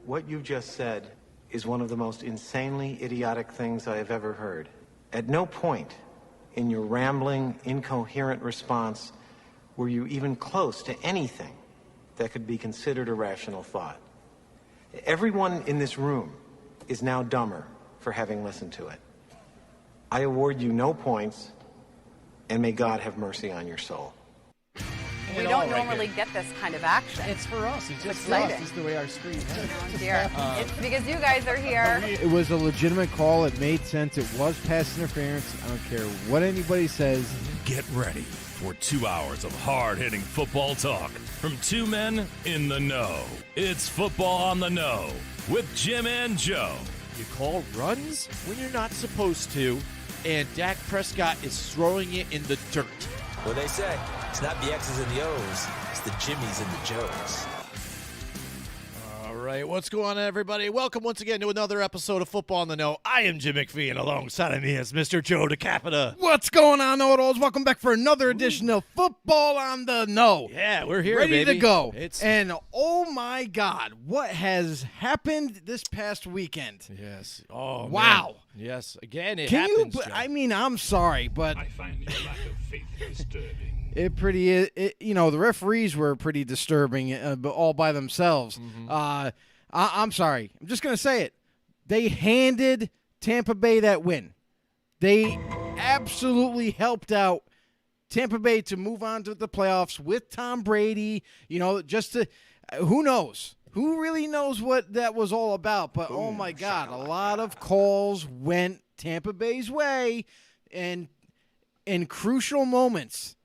What you just said is one of the most insanely idiotic things I have ever heard. At no point in your rambling, incoherent response were you even close to anything that could be considered a rational thought. Everyone in this room is now dumber for having listened to it. I award you no points, and may God have mercy on your soul. We don't normally get this kind of action. It's for us. It's just exciting. us. It's the way our screen is. Oh, dear. It's because you guys are here. It was a legitimate call. It made sense. It was pass interference. I don't care what anybody says. Get ready for 2 hours of hard-hitting football talk from two men in the know. It's Football on the Know with Jim and Joe. You call runs when you're not supposed to, and Dak Prescott is throwing it in the dirt. What they say, it's not the X's and the O's, it's the Jimmies and the Joes. All right, what's going on, everybody? Welcome once again to another episode of Football on the Know. I am Jim McPhee, and alongside of me is Mr. Joe DeCapita. What's going on, know-it-alls? Welcome back for another edition of Football on the Know. Yeah, we're here, ready baby. to go. It's And oh my God, what has happened this past weekend? yes. Oh, Wow. man. Yes. Again, it Can happens. you? Joe. I mean, I'm sorry, but I find your lack of faith disturbing. the referees were pretty disturbing, all by themselves. I'm sorry. I'm just gonna say it. They handed Tampa Bay that win. They absolutely helped out Tampa Bay to move on to the playoffs with Tom Brady. Who knows? Who really knows what that was all about? But oh my God, a lot of calls went Tampa Bay's way, and in crucial moments,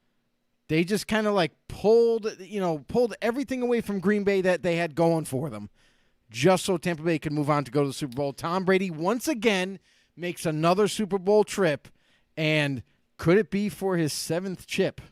they just kind of like pulled everything away from Green Bay that they had going for them, just so Tampa Bay could move on to go to the Super Bowl. Tom Brady once again makes another Super Bowl trip, and could it be for his 7th chip?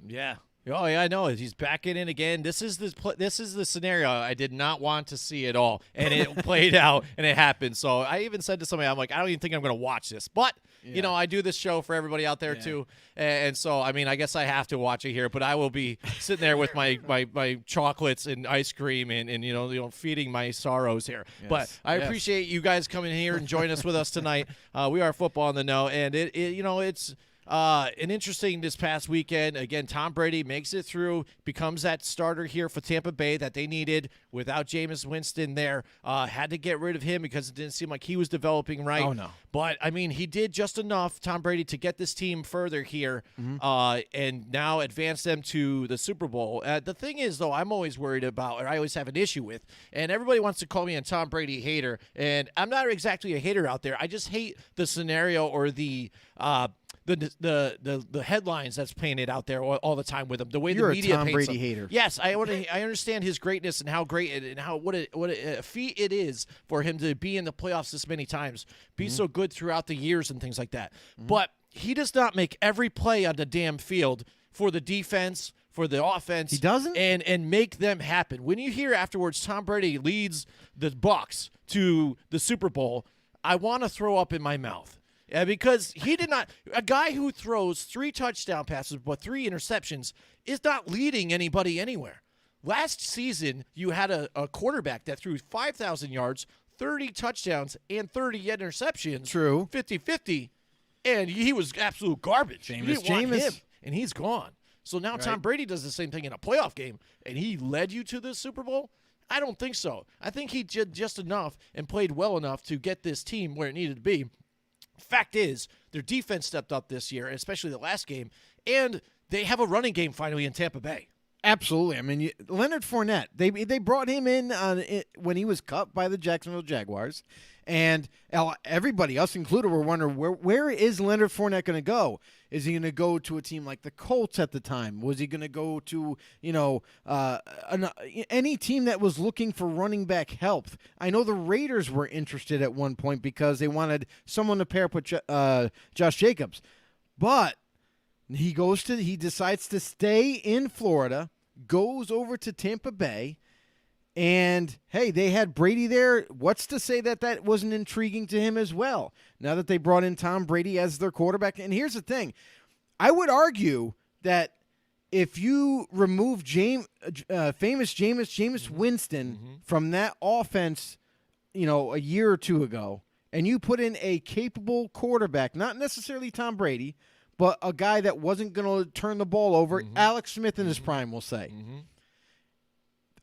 Yeah. Oh, yeah, I know. He's backing in again. This is the scenario I did not want to see at all, and it played out, and it happened. So I even said to somebody, I'm like, I don't even think I'm going to watch this. But, I do this show for everybody out there, too. And so, I mean, I guess I have to watch it here, but I will be sitting there with my chocolates and ice cream and feeding my sorrows here. Yes. But I appreciate you guys coming here and joining us with us tonight. We are Football on the Know, and it's an interesting this past weekend. Again, Tom Brady makes it through, becomes that starter here for Tampa Bay that they needed without Jameis Winston there. Had to get rid of him because it didn't seem like he was developing right. Oh, no. But, I mean, he did just enough, Tom Brady, to get this team further here and now advance them to the Super Bowl. The thing is, though, I'm always worried about, or I always have an issue with, and everybody wants to call me a Tom Brady hater, and I'm not exactly a hater out there. I just hate the scenario or the headlines that's painted out there all the time with him. The way You're the media a Tom paints Brady him. hater. Yes, I understand his greatness and how great and what a feat it is for him to be in the playoffs this many times, be so good throughout the years and things like that. But he does not make every play on the damn field for the defense, for the offense. He doesn't? And make them happen. When you hear afterwards Tom Brady leads the Bucs to the Super Bowl, I want to throw up in my mouth. Yeah, because he did not – a guy who throws 3 touchdown passes but 3 interceptions is not leading anybody anywhere. Last season, you had a quarterback that threw 5,000 yards, 30 touchdowns, and 30 interceptions. True. 50-50, and he was absolute garbage. You didn't want Jameis. him, and he's gone. So now Tom Brady does the same thing in a playoff game, and he led you to the Super Bowl? I don't think so. I think he did just enough and played well enough to get this team where it needed to be. Fact is, their defense stepped up this year, especially the last game, and they have a running game finally in Tampa Bay. Absolutely. I mean, Leonard Fournette, they brought him in when he was cut by the Jacksonville Jaguars, and everybody, us included, were wondering where is Leonard Fournette going to go? Is he going to go to a team like the Colts at the time? Was he going to go to any team that was looking for running back help? I know the Raiders were interested at one point because they wanted someone to pair up with Josh Jacobs, but he decides to stay in Florida, goes over to Tampa Bay, and, hey, they had Brady there. What's to say that wasn't intriguing to him as well, now that they brought in Tom Brady as their quarterback? And here's the thing. I would argue that if you remove famous Jameis Winston from that offense, a year or two ago, and you put in a capable quarterback, not necessarily Tom Brady, but a guy that wasn't going to turn the ball over, Alex Smith in his prime, we'll say.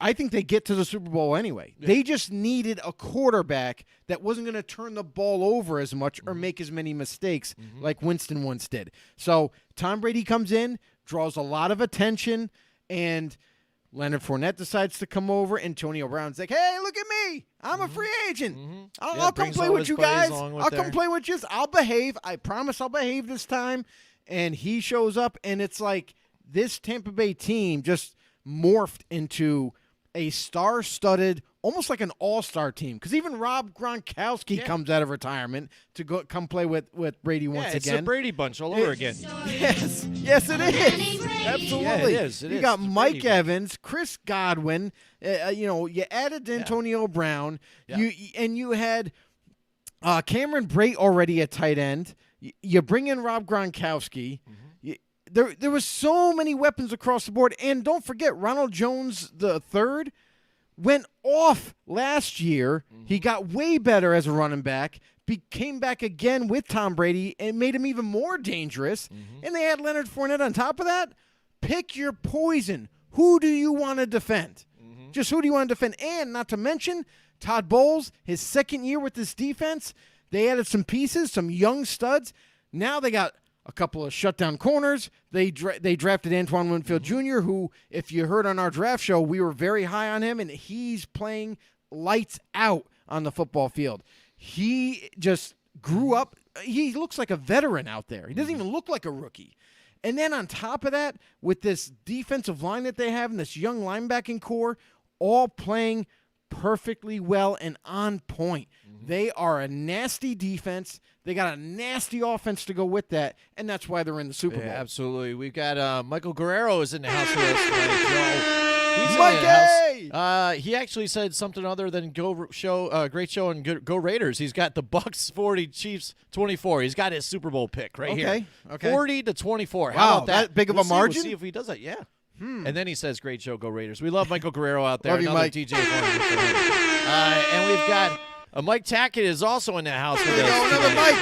I think they get to the Super Bowl anyway. Yeah. They just needed a quarterback that wasn't going to turn the ball over as much or make as many mistakes like Winston once did. So Tom Brady comes in, draws a lot of attention, and Leonard Fournette decides to come over. Antonio Brown's like, hey, look at me. I'm a free agent. I'll come play with you guys. I'll come play with you. I'll behave. I promise I'll behave this time. And he shows up, and it's like this Tampa Bay team just morphed into a star-studded, almost like an all-star team. Because even Rob Gronkowski comes out of retirement to come play with Brady once again. It's a Brady bunch all over again. Yes, it is. Absolutely. Yeah, it is. You got Mike Evans, Chris Godwin. You added Antonio Brown. Yeah. You had Cameron Brate already at tight end. You bring in Rob Gronkowski. There was so many weapons across the board. And don't forget, Ronald Jones III went off last year. He got way better as a running back, came back again with Tom Brady, and made him even more dangerous. And they had Leonard Fournette on top of that. Pick your poison. Who do you want to defend? Just who do you want to defend? And not to mention, Todd Bowles, his second year with this defense, they added some pieces, some young studs. Now they got a couple of shutdown corners. They drafted Antoine Winfield Jr., who, if you heard on our draft show, we were very high on him, and he's playing lights out on the football field. He just grew up. He looks like a veteran out there. He doesn't even look like a rookie. And then on top of that, with this defensive line that they have and this young linebacking core, all playing perfectly well and on point. They are a nasty defense. They got a nasty offense to go with that, and that's why they're in the Super Bowl. Yeah, absolutely. We've got Michael Guerrero is in the house with us tonight, Joe. He's Mikey! in the house. He actually said something other than great show and go Raiders. He's got the Bucks 40, Chiefs 24. He's got his Super Bowl pick right here. Okay. 40-24. Wow, How about that big of a margin? We'll see if he does that. Yeah. And then he says, great show, go Raiders. We love Michael Guerrero out there. Love you, Another Mike. DJ. And we've got Mike Tackett is also in the house with us. Another Mike.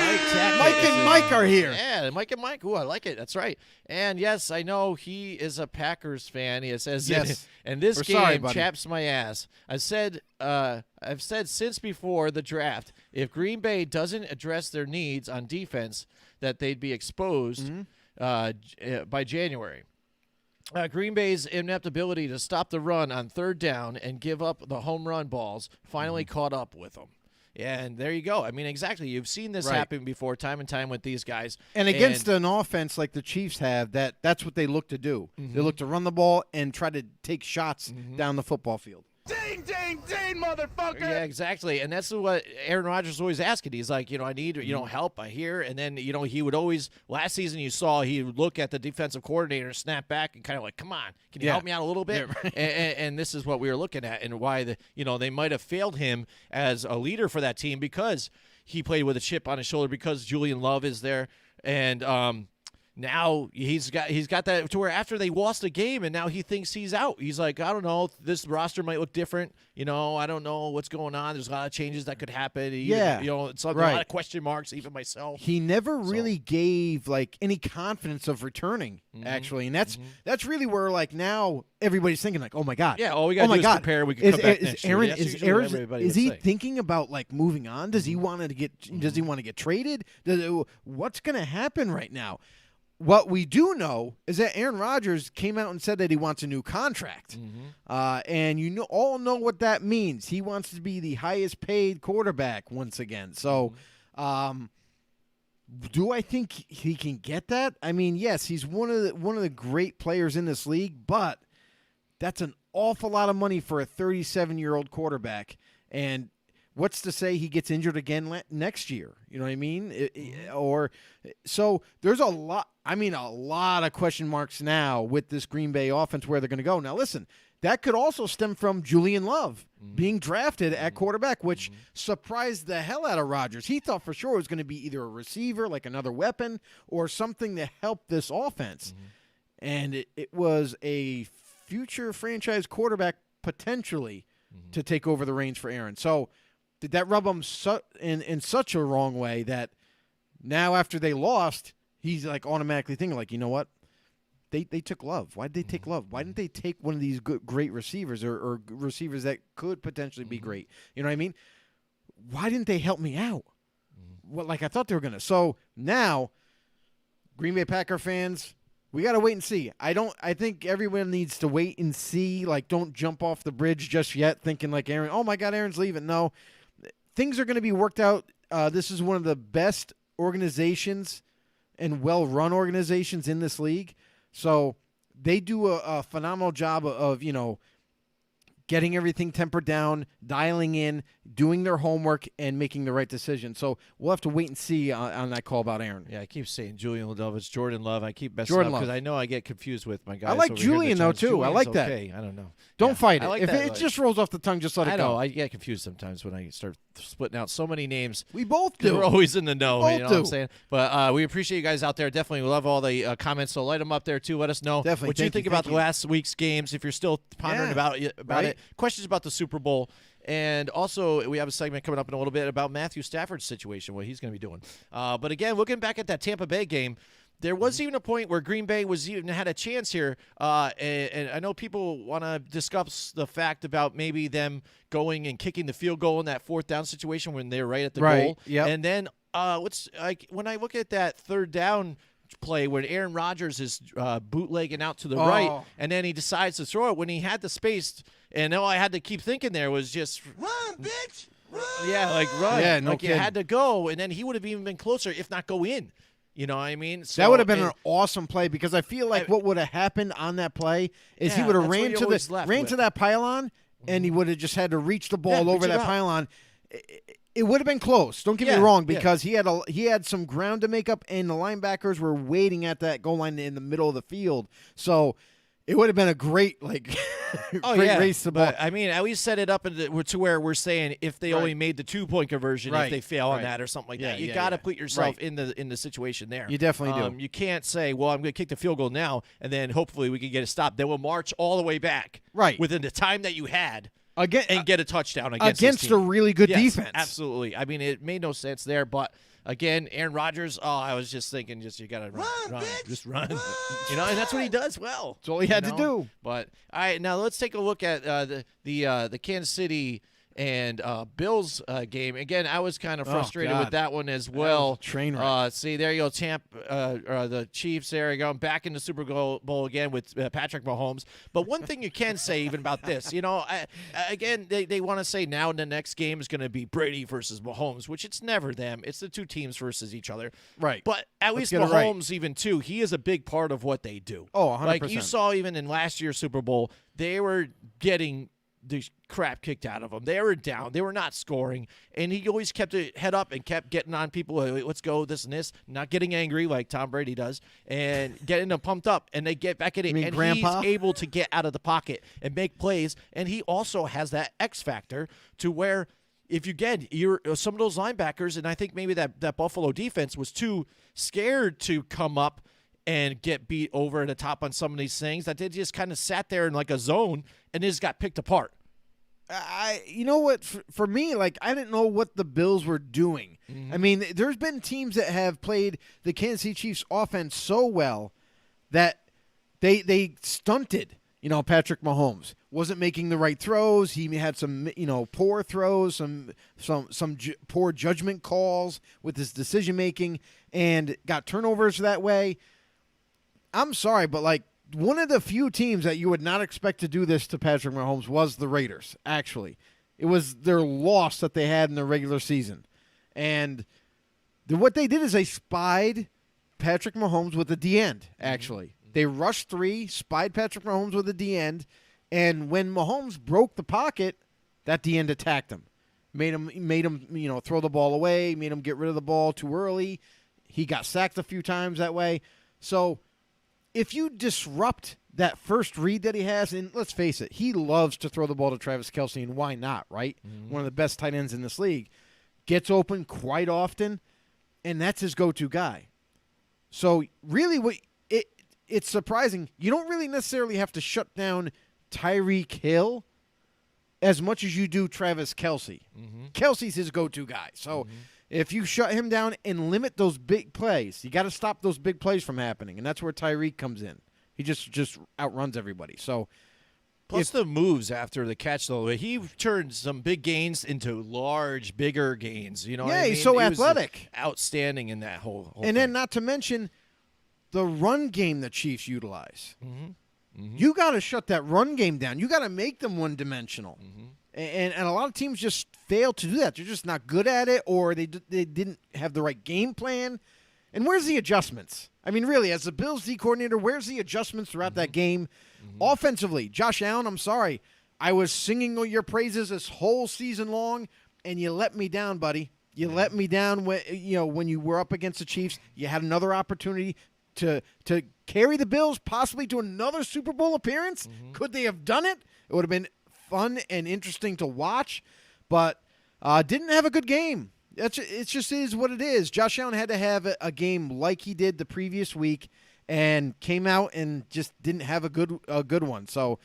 Mike and Mike are here. Yeah, Mike and Mike. Ooh, I like it. That's right. And yes, I know he is a Packers fan. He says, yes. And this We're game sorry, buddy. chaps my ass. I've said since before the draft, if Green Bay doesn't address their needs on defense, that they'd be exposed by January. Green Bay's inept ability to stop the run on third down and give up the home run balls finally caught up with them. And there you go. I mean, exactly. You've seen this happen before time and time with these guys. And against an offense like the Chiefs have, that's what they look to do. They look to run the ball and try to take shots down the football field. Ding, ding, ding, motherfucker! Yeah, exactly. And that's what Aaron Rodgers was always asking. He's like, I need, help. I hear. And then, he would always, last season you saw, he would look at the defensive coordinator, snap back, and kind of like, come on, can you help me out a little bit? Yeah, right. and this is what we were looking at and why, they might have failed him as a leader for that team because he played with a chip on his shoulder because Julian Love is there. And, now he's got that to where after they lost a game and now he thinks he's out. He's like, I don't know, this roster might look different. I don't know what's going on. There's a lot of changes that could happen. It's like a lot of question marks, even myself. He never really gave any confidence of returning, actually, and that's really where now everybody's thinking oh my god, all we got to do is prepare. We can come back next year. Is he thinking about moving on? Does he want to get? Does he want to get traded? What's going to happen right now? What we do know is that Aaron Rodgers came out and said that he wants a new contract. And all know what that means. He wants to be the highest paid quarterback once again. So do I think he can get that? I mean, yes, he's one of the great players in this league, but that's an awful lot of money for a 37-year-old quarterback. And what's to say he gets injured again next year? You know what I mean? So there's a lot of question marks now with this Green Bay offense where they're going to go. Now, listen, that could also stem from Julian Love being drafted at quarterback, which surprised the hell out of Rodgers. He thought for sure it was going to be either a receiver, like another weapon, or something to help this offense. and it was a future franchise quarterback potentially to take over the reins for Aaron. So did that rub him in such a wrong way that now after they lost, he's like automatically thinking like, you know what? They took Love. Why did they take Love? Why didn't they take one of these great receivers or receivers that could potentially be great? You know what I mean? Why didn't they help me out? Well, like I thought they were going to. So now, Green Bay Packer fans, we got to wait and see. I think everyone needs to wait and see. Like, don't jump off the bridge just yet thinking like Aaron, oh my God, Aaron's leaving. No, things are going to be worked out. This is one of the best organizations and well-run organizations in this league. So they do a phenomenal job of, getting everything tempered down, dialing in, doing their homework, and making the right decision. So we'll have to wait and see on that call about Aaron. Yeah, I keep saying Julian Love. It's Jordan Love. I keep messing Jordan up because Love. I know I get confused with my guys. I like over here in the Julian, though, Giants. too. I Julian's like that. okay. I don't know. Don't fight it. I like if that, it just rolls off the tongue, just let it I go. know. I get confused sometimes when I start splitting out so many names. We both do. We're always in the know. Both You know do. what I'm saying? But we appreciate you guys out there. Definitely love all the comments. So light them up there, too. Let us know Definitely. what you Thank think you. about Thank the you. last week's games. If you're still pondering about right. it. Questions about the Super Bowl. And also, we have a segment coming up in a little bit about Matthew Stafford's situation, what he's going to be doing. But again, looking back at that Tampa Bay game, there was even a point where Green Bay had a chance here. And I know people want to discuss the fact about maybe them going and kicking the field goal in that fourth down situation when they're right at the goal. Yep. And then when I look at that third down play when Aaron Rodgers is bootlegging out to the right, and then he decides to throw it when he had the space. And all I had to keep thinking there was just Run, bitch! Run! yeah, like run. Yeah, no like you kidding. had to go, and then he would have even been closer, if not go in. You know what I mean? So, That would have been an awesome play because I feel like what would have happened on that play is he Yeah, would have that's what ran you're to always left with. that pylon, and he would have just had to reach the ball Yeah, over reach it that out. pylon. It would have been close. Don't get me Yeah, wrong, yeah. because he had some ground to make up, and the linebackers were waiting at that goal line in the middle of the field. So it would have been a great great race to the ball. But, I mean, at least set it up to where we're saying if they only made the 2-point conversion, if Right, they fail on right. that or something like Yeah, that, you yeah, got to yeah. put yourself Right. in the situation there. You definitely do. You can't say, well, I'm going to kick the field goal now, and then hopefully we can get a stop. Then we'll march all the way back Right. within the time that you had Again, and get a touchdown against this against team. a really good Yes, defense. Absolutely. I mean, it made no sense there, but again, Aaron Rodgers, I was just thinking, you got to run, bitch, just run. run. And that's what he does well. That's all he had to know? do. But all right, now let's take a look at the Kansas City and Bills game. Again, I was kind of frustrated with God. that one as well. was a train wreck. See, there you go, the Chiefs. There you go, back in the Super Bowl again with Patrick Mahomes. But one thing you can say even about this, again, they want to say now the next game is going to be Brady versus Mahomes, which it's never them. It's the two teams versus each other. Right. But at Let's least get it right. Mahomes, even too, he is a big part of what they do. Oh, 100%. Like you saw even in last year's Super Bowl, they were getting the crap kicked out of them. They were down. They were not scoring. And he always kept a head up and kept getting on people. Hey, let's go, this and this. Not getting angry like Tom Brady does. And getting them pumped up. And they get back at it. You mean And Grandpa? he's able to get out of the pocket and make plays. And he also has that X factor to where if you get some of those linebackers, and I think maybe that Buffalo defense was too scared to come up and get beat over the top on some of these things, that they just kind of sat there in like a zone and they just got picked apart. You know what? For me, I didn't know what the Bills were doing. I mean, there's been teams that have played the Kansas City Chiefs offense so well that they stunted. Patrick Mahomes wasn't making the right throws. He had some, poor throws, some poor judgment calls with his decision making, and got turnovers that way. I'm sorry, but one of the few teams that you would not expect to do this to Patrick Mahomes was the Raiders, actually. It was their loss that they had in the regular season. And what they did is they spied Patrick Mahomes with a D-end, actually. They rushed 3, spied Patrick Mahomes with a D-end, and when Mahomes broke the pocket, that D-end attacked him. Made him throw the ball away, made him get rid of the ball too early. He got sacked a few times that way. So if you disrupt that first read that he has, and let's face it, he loves to throw the ball to Travis Kelce, and why not, right? One of the best tight ends in this league. Gets open quite often, and that's his go-to guy. So really it's surprising. You don't really necessarily have to shut down Tyreek Hill as much as you do Travis Kelce. Kelsey's his go-to guy. So if you shut him down and limit those big plays, you got to stop those big plays from happening, and that's where Tyreek comes in. He just outruns everybody. So plus the moves after the catch, though, he turned some big gains into large, bigger gains. You know what I mean? he's so He athletic. was outstanding in that whole and thing. then not to mention the run game the Chiefs utilize. You got to shut that run game down. You got to make them one-dimensional. And a lot of teams just fail to do that. They're just not good at it, or they didn't have the right game plan. And where's the adjustments? I mean, really, as the Bills D coordinator, where's the adjustments throughout that game? Offensively, Josh Allen, I'm sorry. I was singing your praises this whole season long, and you let me down, buddy. You let me down when you were up against the Chiefs. You had another opportunity to carry the Bills possibly to another Super Bowl appearance. Could they have done it? It would have been fun and interesting to watch, but didn't have a good game. It just is what it is. Josh Allen had to have a game like he did the previous week, and came out and just didn't have a good one. So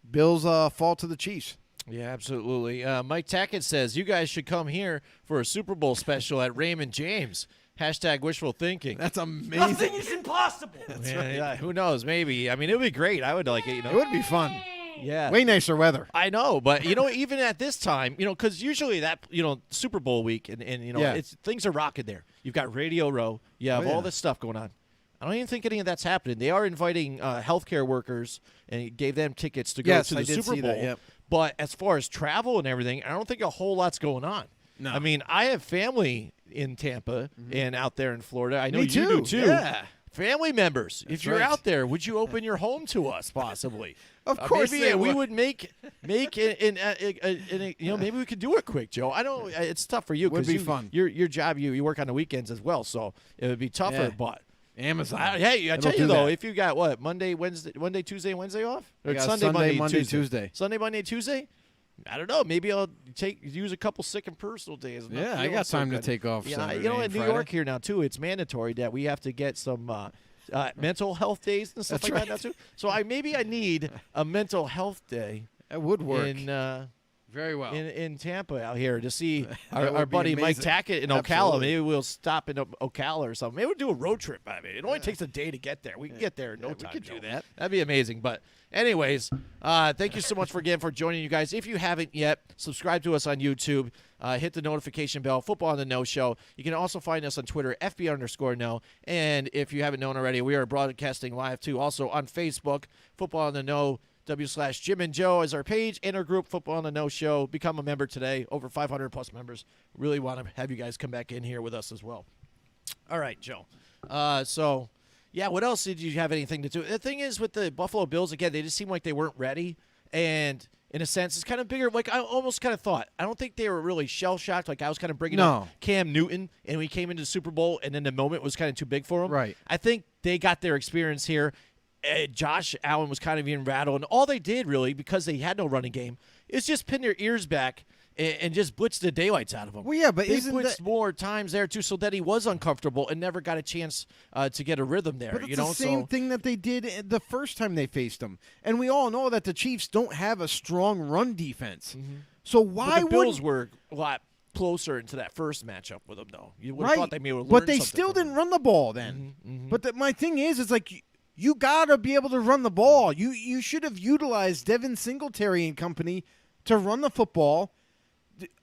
Bills fall to the Chiefs. Yeah, absolutely. Mike Tackett says, you guys should come here for a Super Bowl special at Raymond James. # wishful thinking. That's amazing. Nothing is impossible. Yeah, who knows? Maybe. I mean, it would be great. I would like it. It would be fun. Yeah. Way nicer weather. I know, but even at this time, because usually that Super Bowl week and it's things are rocking there. You've got Radio Row, you have all this stuff going on. I don't even think any of that's happening. They are inviting healthcare workers and gave them tickets to go to the Super Bowl. That, yep. But as far as travel and everything, I don't think a whole lot's going on. No. I mean, I have family in Tampa and out there in Florida. I know Me you too. do too. Yeah. Family members, if you're right. out there, would you open your home to us possibly? Of course maybe they we would. would make maybe we could do it quick, Joe. I don't. It's tough for you Would because be fun. Your job, you work on the weekends as well, so it would be tougher. Yeah. But Amazon. I It'll tell you do though, that. if you got what Monday, Tuesday, Wednesday off, I or got Sunday, Monday, Monday, Tuesday. Sunday, Monday, Tuesday. I don't know. Maybe I'll use a couple sick and personal days. I'm not Yeah, I feeling got so time to good. take off Saturday in and New Friday. York here now too, it's mandatory that we have to get some mental health days and stuff That's like right. that now too. So I need a mental health day That would work. in Very well. in Tampa out here to see That our would be buddy Mike amazing. Tackett in Ocala. Absolutely. Maybe we'll stop in Ocala or something. Maybe we'll do a road trip. I mean, it only takes a day to get there. We can get there in no time. we could do Joe. that. That'd be amazing. But anyways, thank you so much again for joining you guys. If you haven't yet, subscribe to us on YouTube. Hit the notification bell, Football on the No Show. You can also find us on Twitter, FB_No. And if you haven't known already, we are broadcasting live too. Also on Facebook, Football on the No. W/Jim and Joe is our page and our group, Football on the No Show. Become a member today. Over 500 plus members. Really want to have you guys come back in here with us as well. All right, Joe. So, yeah, what else did you have anything to do? The thing is with the Buffalo Bills, again, they just seemed like they weren't ready. And in a sense, it's kind of bigger. Like I almost kind of thought. I don't think they were really shell-shocked. Like I was kind of bringing up Cam Newton, and we came into the Super Bowl, and then the moment was kind of too big for them. Right. I think they got their experience here. Josh Allen was kind of being rattled, and all they did really, because they had no running game, is just pin their ears back and just blitz the daylights out of him. Well, yeah, but they isn't blitzed that more times there too, so that he was uncomfortable and never got a chance to get a rhythm there. But it's the same thing that they did the first time they faced them. And we all know that the Chiefs don't have a strong run defense. So why but the Bills would were a lot closer into that first matchup with them, though. You would right? have thought they may have learned but they something still from didn't them. run the ball then. But my thing is, it's like you gotta be able to run the ball. You should have utilized Devin Singletary and company to run the football,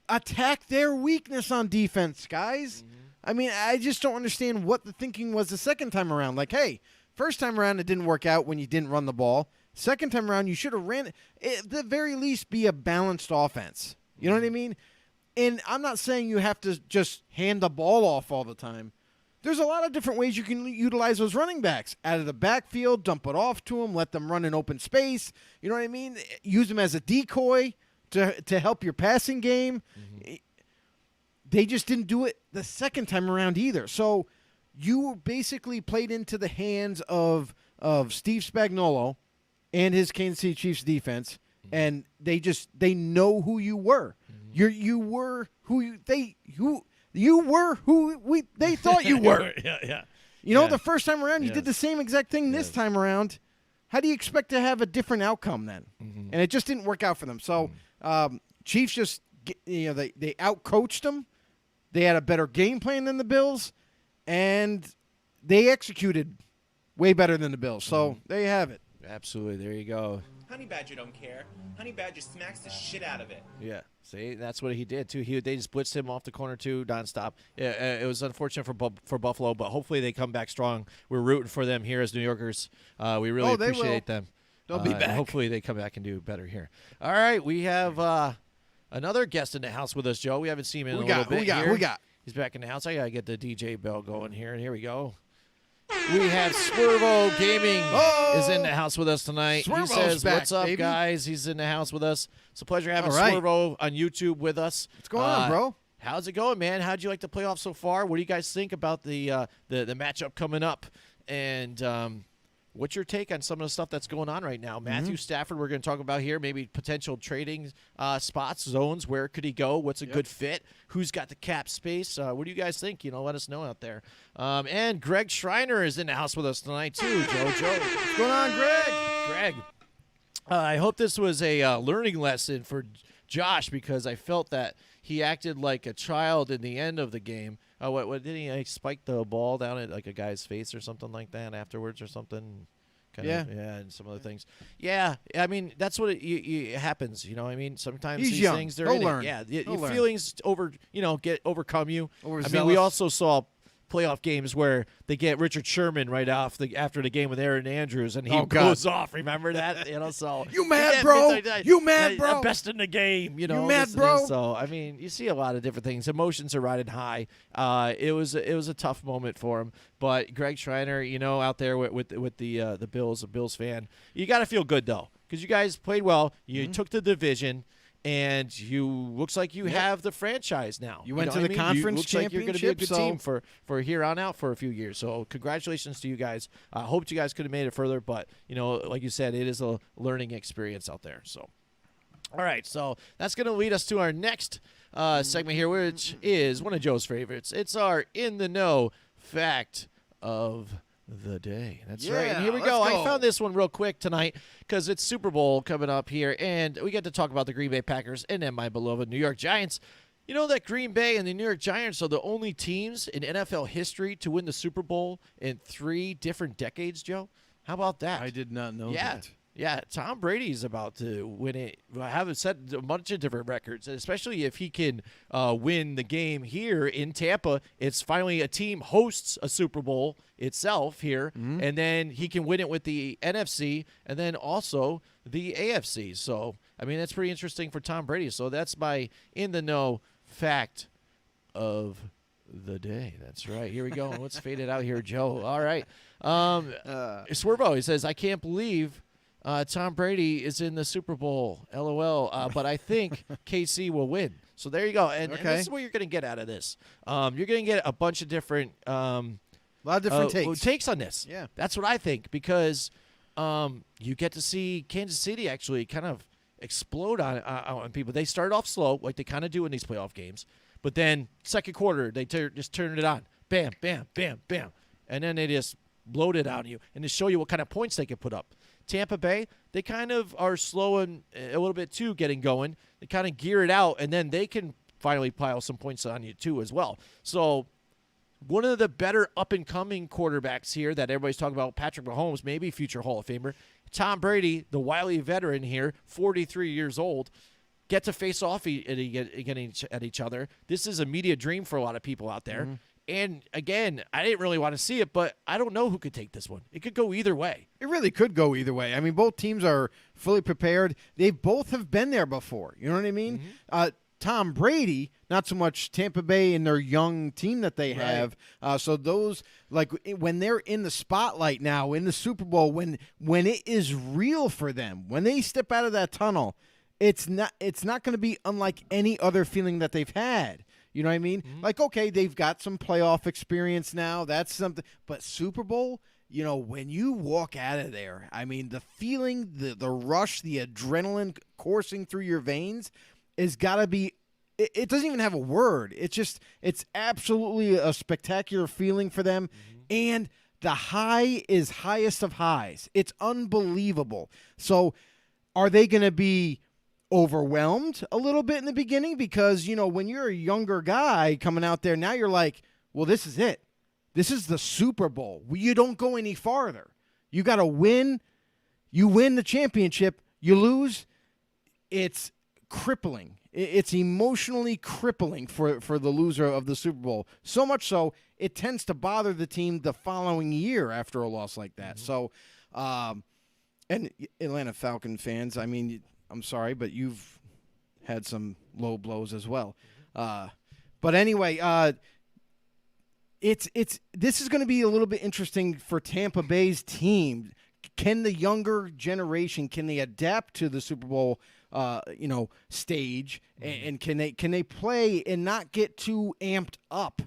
attack their weakness on defense, guys. I mean, I just don't understand what the thinking was the second time around. Like, hey, first time around it didn't work out when you didn't run the ball. Second time around you should have ran. At the very least, be a balanced offense. You know what I mean? And I'm not saying you have to just hand the ball off all the time. There's a lot of different ways you can utilize those running backs. Out of the backfield, dump it off to them, let them run in open space. You know what I mean? Use them as a decoy to help your passing game. They just didn't do it the second time around either. So you basically played into the hands of Steve Spagnuolo and his Kansas City Chiefs defense, and they know who you were. You were who they thought you were. yeah. You know, Yeah. the first time around, you did the same exact thing this time around. How do you expect to have a different outcome then? And it just didn't work out for them. So Chiefs just, they outcoached them. They had a better game plan than the Bills, and they executed way better than the Bills. So there you have it. Absolutely. There you go. Honey Badger don't care. Honey Badger smacks the shit out of it. Yeah. See, that's what he did, too. They just blitzed him off the corner, too, nonstop. It was unfortunate for Buffalo, but hopefully they come back strong. We're rooting for them here as New Yorkers. We really appreciate them. They'll be back. Hopefully they come back and do better here. All right, we have another guest in the house with us, Joe. We haven't seen him in a little bit Who we got? He's back in the house. I got to get the DJ bell going here, and here we go. We have Swervo Gaming is in the house with us tonight. Swervo's he says, back, what's up, baby. guys? He's in the house with us. It's a pleasure having All right. Swervo on YouTube with us. What's going on, bro? How's it going, man? How'd you like the playoffs so far? What do you guys think about the matchup coming up? And what's your take on some of the stuff that's going on right now? Matthew Stafford, we're going to talk about here. Maybe potential trading spots, zones. Where could he go? What's a good fit? Who's got the cap space? What do you guys think? Let us know out there. And Greg Schreiner is in the house with us tonight, too. Joe. What's going on, Greg? Greg, I hope this was a learning lesson for Josh, because I felt that he acted like a child in the end of the game. What did he spike the ball down at like a guy's face or something like that afterwards or something? And some other things. Yeah, I mean that's what it happens. I mean sometimes He's these young. things He'll learn. Yeah, He'll learn. feelings overcome you. I mean we Overzealous. also saw playoff games where they get Richard Sherman right off after the game with Aaron Andrews, and he goes off. Remember that? So You mad, bro? You mad, bro? Best in the game. You mad, bro? So I mean, you see a lot of different things. Emotions are riding high. It was a tough moment for him. But Greg Schreiner, out there with the Bills, a Bills fan, you got to feel good though, because you guys played well. You took the division. And looks like you have the franchise now. You went know to what the I mean? conference looks like you're going to be a good championship, team for here on out for a few years. So congratulations to you guys. I hoped you guys could have made it further, but like you said, it is a learning experience out there. So, all right, so that's going to lead us to our next segment here, which is one of Joe's favorites. It's our In the Know fact of the day. That's right. And here we go. I found this one real quick tonight because it's Super Bowl coming up here, and we get to talk about the Green Bay Packers and then my beloved New York Giants. You know that Green Bay and the New York Giants are the only teams in NFL history to win the Super Bowl in 3 different decades, Joe? How about that? I did not know that. Yeah, Tom Brady's about to win it. I haven't set a bunch of different records, especially if he can win the game here in Tampa. It's finally a team hosts a Super Bowl itself here, and then he can win it with the NFC and then also the AFC. So, I mean, that's pretty interesting for Tom Brady. So that's my in-the-know fact of the day. That's right. Here we go. Let's fade it out here, Joe. All right. Swervo, he says, I can't believe Tom Brady is in the Super Bowl, LOL. But I think KC will win. So there you go. And this is what you're going to get out of this. You're going to get a bunch of different a lot of different takes on this. Yeah. That's what I think, because you get to see Kansas City actually kind of explode on people. They started off slow, like they kind of do in these playoff games. But then second quarter, they just turned it on. Bam, bam, bam, bam. And then they just load it on you and to show you what kind of points they can put up. Tampa Bay, they kind of are slow and a little bit too getting going. They kind of gear it out, and then they can finally pile some points on you too as well. So one of the better up-and-coming quarterbacks here that everybody's talking about, Patrick Mahomes, maybe future Hall of Famer. Tom Brady, the wily veteran here, 43 years old, get to face off at each other. This is a media dream for a lot of people out there. Mm-hmm. And, again, I didn't really want to see it, but I don't know who could take this one. It could go either way. It really could go either way. I mean, both teams are fully prepared. They both have been there before. You know what I mean? Mm-hmm. Tom Brady, not so much Tampa Bay and their young team that they have. So those, like, when they're in the spotlight now, in the Super Bowl, when it is real for them, when they step out of that tunnel, it's not going to be unlike any other feeling that they've had. You know what I mean? Mm-hmm. Like, okay, they've got some playoff experience now. That's something. But Super Bowl, you know, when you walk out of there, I mean, the feeling, the rush, the adrenaline coursing through your veins has got to be – it doesn't even have a word. It's absolutely a spectacular feeling for them. Mm-hmm. And the high is highest of highs. It's unbelievable. So are they going to be overwhelmed a little bit in the beginning? Because, when you're a younger guy coming out there, now you're like, well, this is it. This is the Super Bowl. You don't go any farther. You got to win. You win the championship. You lose. It's crippling. It's emotionally crippling for the loser of the Super Bowl. So much so, it tends to bother the team the following year after a loss like that. So, and Atlanta Falcon fans, I mean, I'm sorry, but you've had some low blows as well. But anyway, this is going to be a little bit interesting for Tampa Bay's team. Can the younger generation, can they adapt to the Super Bowl stage, and can they play and not get too amped up?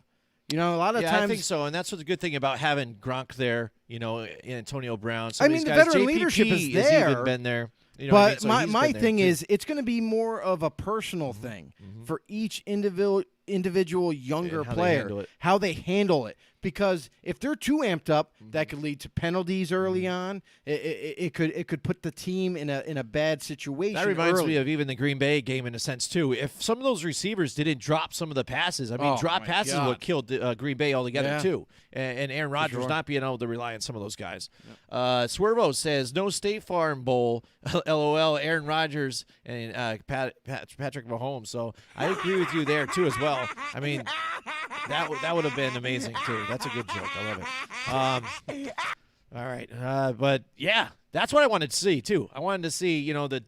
A lot of times. I think so, and that's what's a good thing about having Gronk there. Antonio Brown. I mean, the veteran leadership is there. Has even been there. But so my thing is, it's going to be more of a personal thing for each individual younger player, how they handle it. Because if they're too amped up, that could lead to penalties early on. It could put the team in a bad situation. That reminds me of even the Green Bay game in a sense too. If some of those receivers didn't drop some of the passes, drop passes is what killed Green Bay altogether too. And Aaron Rodgers not being able to rely on some of those guys. Swervo says no State Farm Bowl. LOL. Aaron Rodgers and Patrick Mahomes. So I agree with you there too as well. I mean, that would have been amazing too. That's a good joke. I love it. All right. But yeah, that's what I wanted to see too. I wanted to see, the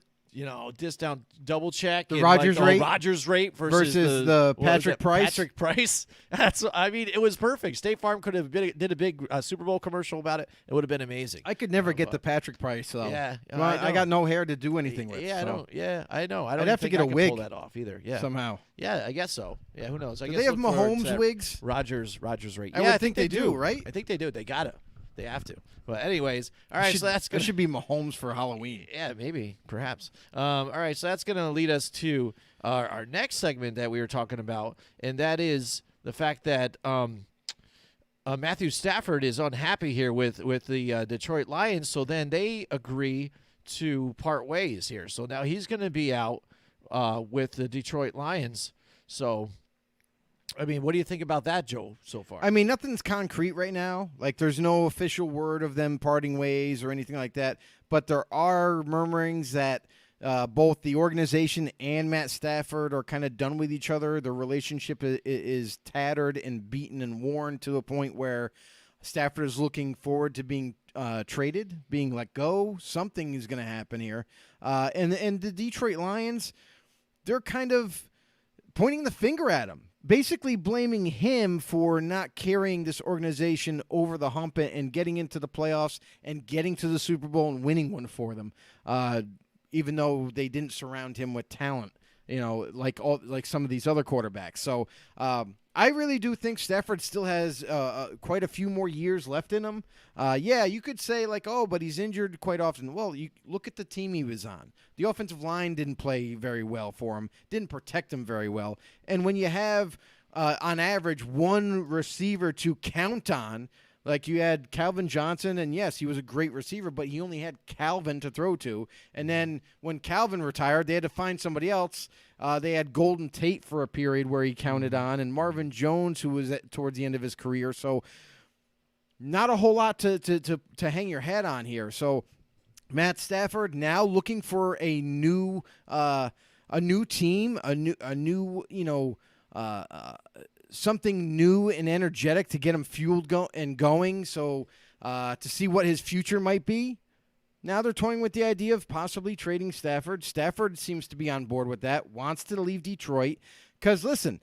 discount double check. The Rodgers rate. Rodgers rate versus the Patrick Price. Patrick Price. It was perfect. State Farm could have did a big Super Bowl commercial about it. It would have been amazing. I could never get the Patrick Price though. Yeah. I got no hair to do anything with. Yeah, so. I know. I don't I'd have to get a wig. pull that off either. Yeah. Somehow. Yeah, I guess so. Yeah, who knows? I guess they have Mahomes wigs? Rodgers rate. I think they do, right? I think they do. They gotta. They have to. But anyways, all right. So that should be Mahomes for Halloween. Yeah, maybe, perhaps. All right. So that's going to lead us to our next segment that we were talking about, and that is the fact that Matthew Stafford is unhappy here with the Detroit Lions. So then they agree to part ways here. So now he's going to be out with the Detroit Lions. So. I mean, what do you think about that, Joe, so far? I mean, nothing's concrete right now. Like, there's no official word of them parting ways or anything like that. But there are murmurings that both the organization and Matt Stafford are kind of done with each other. Their relationship is tattered and beaten and worn to a point where Stafford is looking forward to being traded, being let go. Something is going to happen here. And the Detroit Lions, they're kind of pointing the finger at him. Basically blaming him for not carrying this organization over the hump and getting into the playoffs and getting to the Super Bowl and winning one for them, even though they didn't surround him with talent, like some of these other quarterbacks. So I really do think Stafford still has quite a few more years left in him. You could say but he's injured quite often. Well, you look at the team he was on. The offensive line didn't play very well for him, didn't protect him very well. And when you have, on average, one receiver to count on, like you had Calvin Johnson, and yes, he was a great receiver, but he only had Calvin to throw to. And then when Calvin retired, they had to find somebody else. They had Golden Tate for a period where he counted on, and Marvin Jones, who was towards the end of his career. So not a whole lot to hang your hat on here. So Matt Stafford now looking for a new team, a new something new and energetic to get him fueled going. So to see what his future might be. Now they're toying with the idea of possibly trading Stafford. Stafford seems to be on board with that, wants to leave Detroit. Because, listen,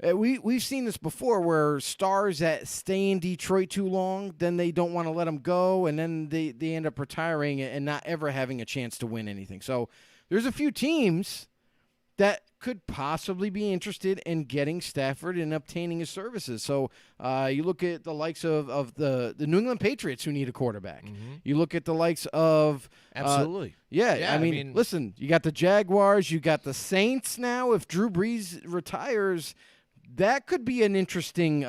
we've seen this before where stars that stay in Detroit too long, then they don't want to let them go, and then they end up retiring and not ever having a chance to win anything. So there's a few teams that could possibly be interested in getting Stafford and obtaining his services. So you look at the likes of the New England Patriots who need a quarterback. Mm-hmm. You look at the likes of absolutely. I mean, listen, you got the Jaguars, you got the Saints now. If Drew Brees retires, that could be an interesting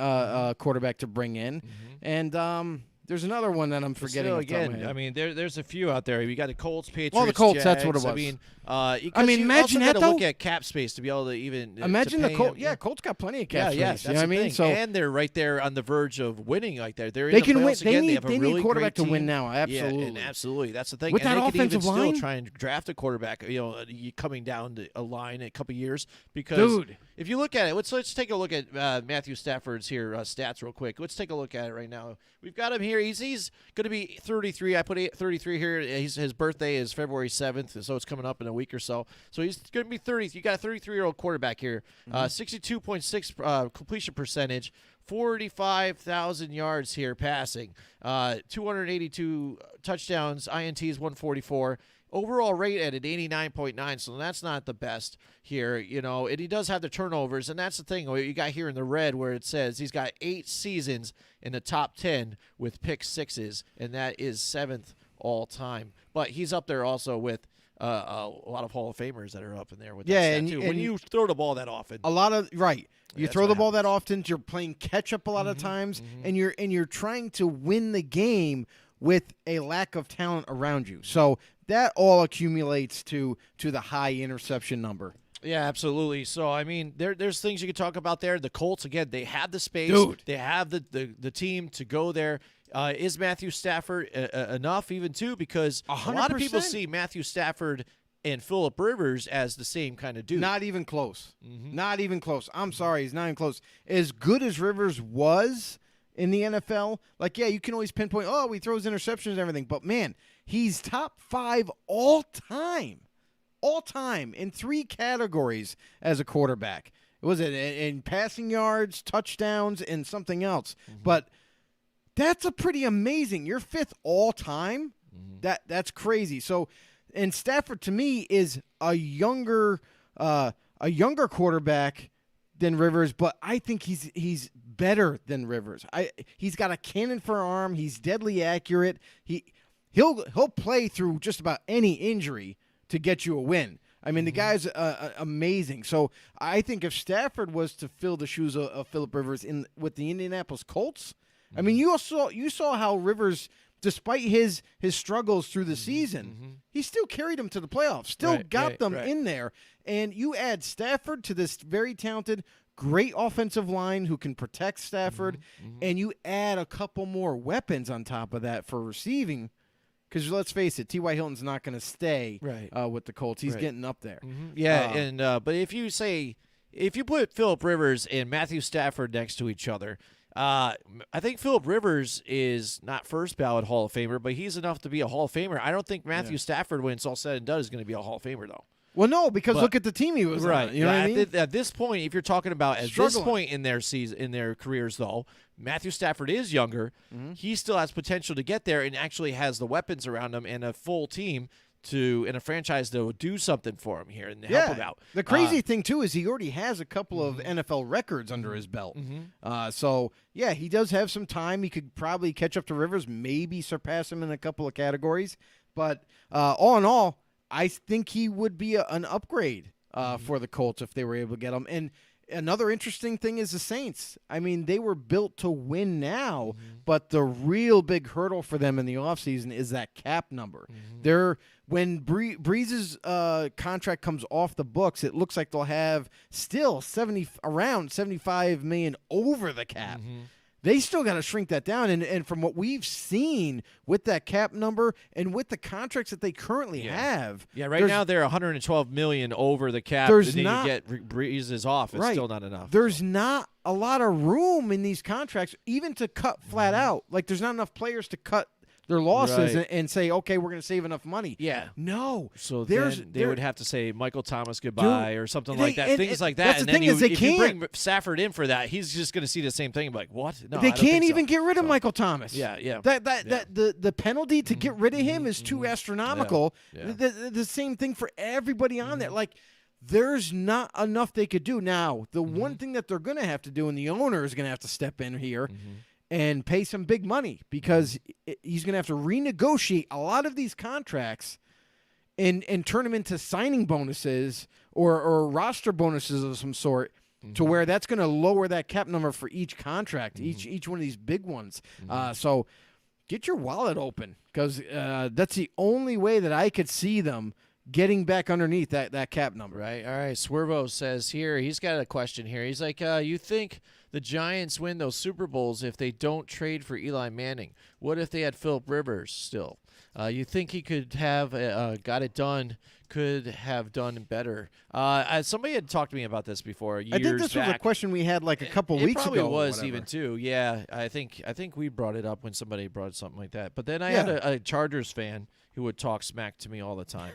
quarterback to bring in. And there's another one that I'm forgetting. Still, again, I mean, there's a few out there. You got the Colts, Patriots, the Colts, Jags. that's what it was. I mean, imagine also that, gotta though. look at cap space to be able to even Imagine to the pay Colts. him. Yeah, Colts got plenty of cap space. That's you know what I mean? thing. So and they're right there on the verge of winning. Like they're in they the can win. playoffs again. They have a need really a quarterback great to win team. now. Absolutely. Yeah, and absolutely. That's the thing. With and that they could even offensive still line? try and draft a quarterback. Coming down to a line in a couple years because Dude. if you look at it, let's take a look at Matthew Stafford's stats real quick. Let's take a look at it right now. We've got him here. He's going to be 33. I put 33 here. His birthday is February 7th, so it's coming up in a week or so. So he's going to be 30. You got a 33-year-old quarterback here. 62.6 completion percentage, 45,000 yards here passing, 282 touchdowns, INTs 144. Overall rate at an 89.9, so that's not the best here, and he does have the turnovers, and that's the thing you got here in the red where it says he's got 8 seasons in the top 10 with pick sixes, and that is 7th all time. But he's up there also with a lot of Hall of Famers that are up in there with that stat too. When you throw the ball that often. A lot of right. You That's throw what the ball that happens. often, you're playing catch up a lot of times, and you're trying to win the game with a lack of talent around you. So that all accumulates to the high interception number. Yeah, absolutely. So, I mean, there's things you could talk about there. The Colts, again, they have the space. Dude. They have the team to go there. Is Matthew Stafford enough even, too? Because a lot of people 100%. see Matthew Stafford and Phillip Rivers as the same kind of dude. Not even close. Not even close. I'm sorry, he's not even close. As good as Rivers was in the NFL, you can always pinpoint, he throws interceptions and everything. But, man, he's top 5 all time in 3 categories as a quarterback. Was it in passing yards, touchdowns, and something else? But that's a pretty amazing. You're 5th all time. That's crazy. So, and Stafford to me is a younger quarterback than Rivers, but I think he's better than Rivers. He's got a cannon for an arm. He's deadly accurate. He'll play through just about any injury to get you a win. I mean, the guy's amazing. So I think if Stafford was to fill the shoes of Phillip Rivers with the Indianapolis Colts, I mean, you saw how Rivers, despite his struggles through the season, he still carried them to the playoffs, still got them in there. And you add Stafford to this very talented, great offensive line who can protect Stafford, and you add a couple more weapons on top of that for receiving. Because let's face it, T.Y. Hilton's not going to stay with the Colts. He's getting up there. Yeah, but if you put Phillip Rivers and Matthew Stafford next to each other, I think Phillip Rivers is not first ballot Hall of Famer, but he's enough to be a Hall of Famer. I don't think Matthew Stafford, when it's all said and done, is going to be a Hall of Famer, though. Well, no, because look at the team he was on. You know what I mean? At this point, if you're talking about this point in their season, in their careers, though, Matthew Stafford is younger. He still has potential to get there and actually has the weapons around him and a full team and a franchise that will do something for him here and help him out. The crazy thing, too, is he already has a couple of NFL records under his belt. So, yeah, he does have some time. He could probably catch up to Rivers, maybe surpass him in a couple of categories. But all in all, I think he would be an upgrade for the Colts if they were able to get him. And another interesting thing is the Saints. I mean, they were built to win now, but the real big hurdle for them in the offseason is that cap number. When Breeze's contract comes off the books, it looks like they'll have still around $75 million over the cap. They still got to shrink that down. And from what we've seen with that cap number and with the contracts that they currently have. Yeah, right now they're $112 million over the cap. There's and then not, you get Breezes off. It's still not enough. There's not a lot of room in these contracts, even to cut flat out. Like, there's not enough players to cut their losses and say, okay, we're going to save enough money. Yeah. No. So they would have to say Michael Thomas goodbye or something like that. Things like that. That's the thing is they if can't. you bring Stafford in for that, he's just going to see the same thing. Like, what? No, they I don't can't think even so. get rid of Michael Thomas. Yeah. The penalty to get rid of him is too astronomical. Yeah. The same thing for everybody on there. Like, there's not enough they could do. Now, the one thing that they're going to have to do, and the owner is going to have to step in here and pay some big money, because he's going to have to renegotiate a lot of these contracts and turn them into signing bonuses or roster bonuses of some sort to where that's going to lower that cap number for each contract, each one of these big ones. So get your wallet open, because that's the only way that I could see them getting back underneath that cap number. Right. All right. Swervo says here, he's got a question here. He's like, you think the Giants win those Super Bowls if they don't trade for Eli Manning? What if they had Phillip Rivers still? You think he could have got it done, could have done better? Somebody had talked to me about this before, years I think this back. was a question we had like a couple weeks ago. It probably or was whatever. even too. Yeah, I think we brought it up when somebody brought something like that. But then I had a Chargers fan who would talk smack to me all the time.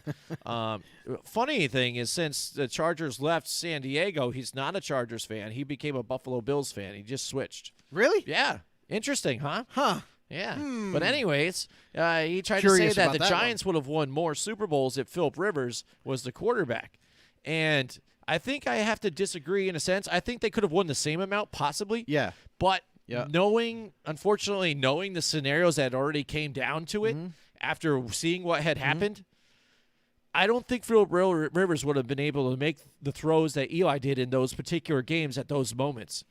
Funny thing is, since the Chargers left San Diego, he's not a Chargers fan. He became a Buffalo Bills fan. He just switched. Really? Yeah. Interesting, huh? Huh. Yeah. But anyways, he tried to Curious say that about the that Giants would have won more Super Bowls if Phillip Rivers was the quarterback. And I think I have to disagree in a sense. I think they could have won the same amount, possibly. Yeah. But unfortunately, knowing the scenarios that already came down to it, after seeing what had happened, I don't think Phillip Rivers would have been able to make the throws that Eli did in those particular games at those moments.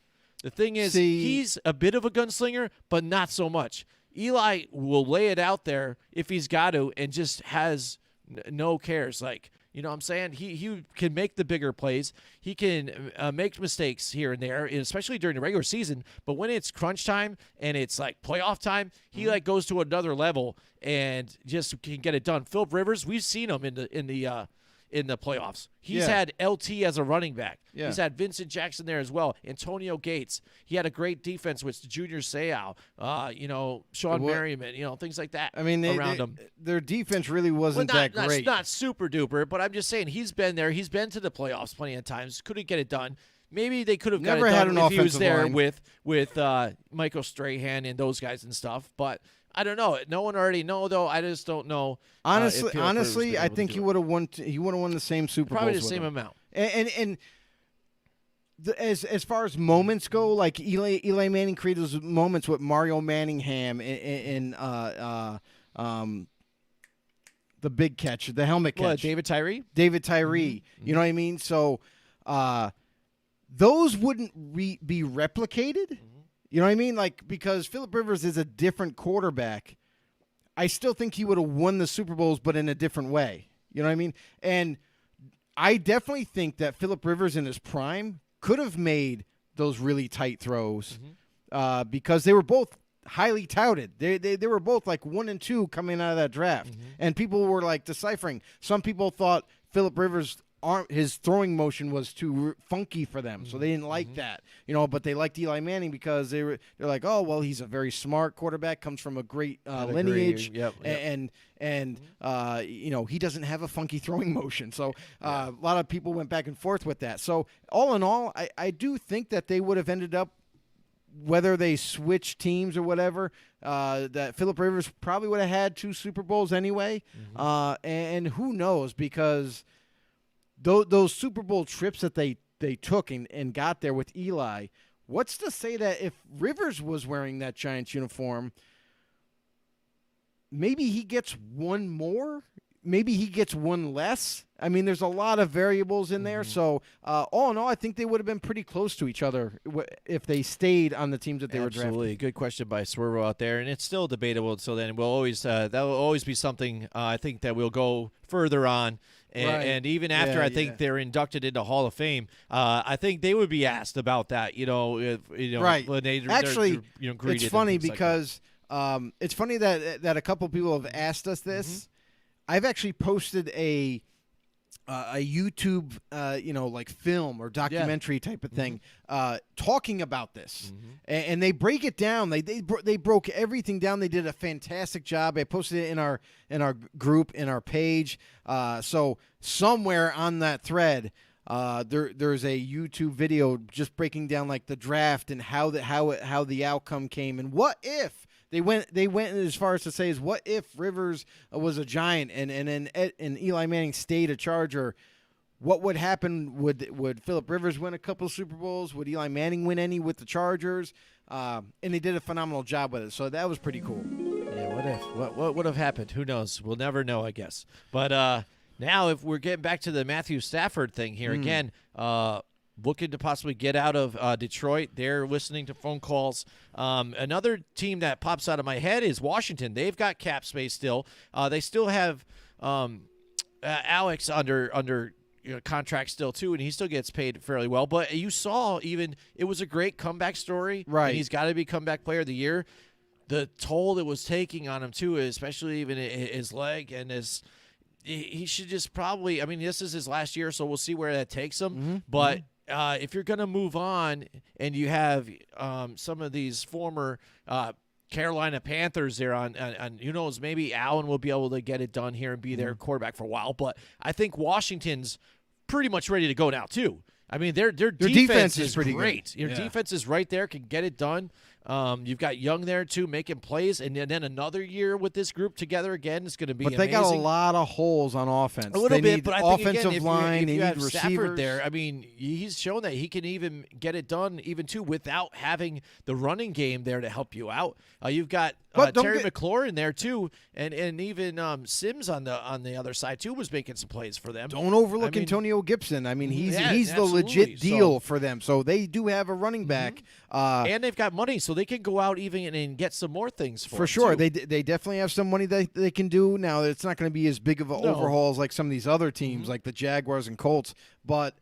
The thing is, he's a bit of a gunslinger, but not so much. Eli will lay it out there if he's got to and just has no cares. Like, you know what I'm saying? He can make the bigger plays. He can make mistakes here and there, especially during the regular season. But when it's crunch time and it's like playoff time, he like goes to another level and just can get it done. Phillip Rivers, we've seen him in the playoffs. He's had LT as a running back. Yeah. He's had Vincent Jackson there as well. Antonio Gates. He had a great defense with Junior Seau, Sean Merriman, things like that. I mean, around him. Their defense really wasn't that great. Not super duper, but I'm just saying he's been there. He's been to the playoffs plenty of times. Couldn't get it done. Maybe they could have got it done if he was there with Michael Strahan and those guys and stuff. But I don't know. No one already know though. I just don't know. Honestly, I think he would have won. He would have won the same Super Bowls. Probably the same amount. As far as moments go, like Eli Manning created those moments with Mario Manningham in the big catch, the helmet catch. What, David Tyree? You know what I mean? So those wouldn't be replicated. You know what I mean? Like, because Phillip Rivers is a different quarterback, I still think he would have won the Super Bowls, but in a different way. You know what I mean? And I definitely think that Phillip Rivers in his prime could have made those really tight throws because they were both highly touted. They were both like 1 and 2 coming out of that draft. And people were like deciphering. Some people thought Phillip Rivers' his throwing motion was too funky for them, so they didn't like that, but they liked Eli Manning because they're like, oh well, he's a very smart quarterback, comes from a great lineage, and he doesn't have a funky throwing motion. So a lot of people went back and forth with that. So all in all, I do think that they would have ended up, whether they switch teams or whatever, that Phillip Rivers probably would have had 2 Super Bowls anyway, and who knows, because those Super Bowl trips that they took and got there with Eli, what's to say that if Rivers was wearing that Giants uniform, maybe he gets one more? Maybe he gets one less? I mean, there's a lot of variables in there. So, all in all, I think they would have been pretty close to each other if they stayed on the teams that they were drafting. Absolutely. Good question by Swervo out there. And it's still debatable. So then we'll always that will always be something I think that we'll go further on. And even after I think they're inducted into Hall of Fame, I think they would be asked about that. Right. When Actually, greeted. It's funny because it's funny that a couple people have asked us this. I've actually posted a YouTube, like film or documentary type of thing, talking about this, and they break it down. They broke everything down. They did a fantastic job. I posted it in our group, in our page. So somewhere on that thread, there's a YouTube video just breaking down like the draft and how the outcome came and what if. They went as far as to say is, what if Rivers was a Giant and Eli Manning stayed a Charger? What would happen? Would Phillip Rivers win a couple Super Bowls? Would Eli Manning win any with the Chargers? And they did a phenomenal job with it. So that was pretty cool. Yeah, what if? What would have happened? Who knows? We'll never know, I guess. But now if we're getting back to the Matthew Stafford thing here again, looking to possibly get out of Detroit. They're listening to phone calls. Another team that pops out of my head is Washington. They've got cap space still. They still have Alex under contract still too, and he still gets paid fairly well. But you saw it was a great comeback story. Right. And he's got to be comeback player of the year. The toll it was taking on him too, especially even his leg and he should just probably. I mean, this is his last year, so we'll see where that takes him. Mm-hmm. But if you're going to move on and you have some of these former Carolina Panthers there on who knows, maybe Allen will be able to get it done here and be their quarterback for a while. But I think Washington's pretty much ready to go now too. I mean, their defense is pretty great. good. Your defense is right there, can get it done. You've got Young there too, making plays, and then another year with this group together again. It's going to be But amazing. they got a lot of holes on offense. A little they bit, need but I think offensive again, line. if They you need have Stafford receivers there. I mean, he's shown that he can even get it done, even too, without having the running game there to help you out. You've got Terry McLaurin there too, and even Sims on the other side too was making some plays for them. Don't overlook Antonio Gibson. I mean, he's the absolutely. legit deal for them. So they do have a running back, and they've got money, so they can go out even and get some more things for sure. too. They definitely have some money that they can do. Now it's not going to be as big of an overhaul as like some of these other teams, like the Jaguars and Colts. But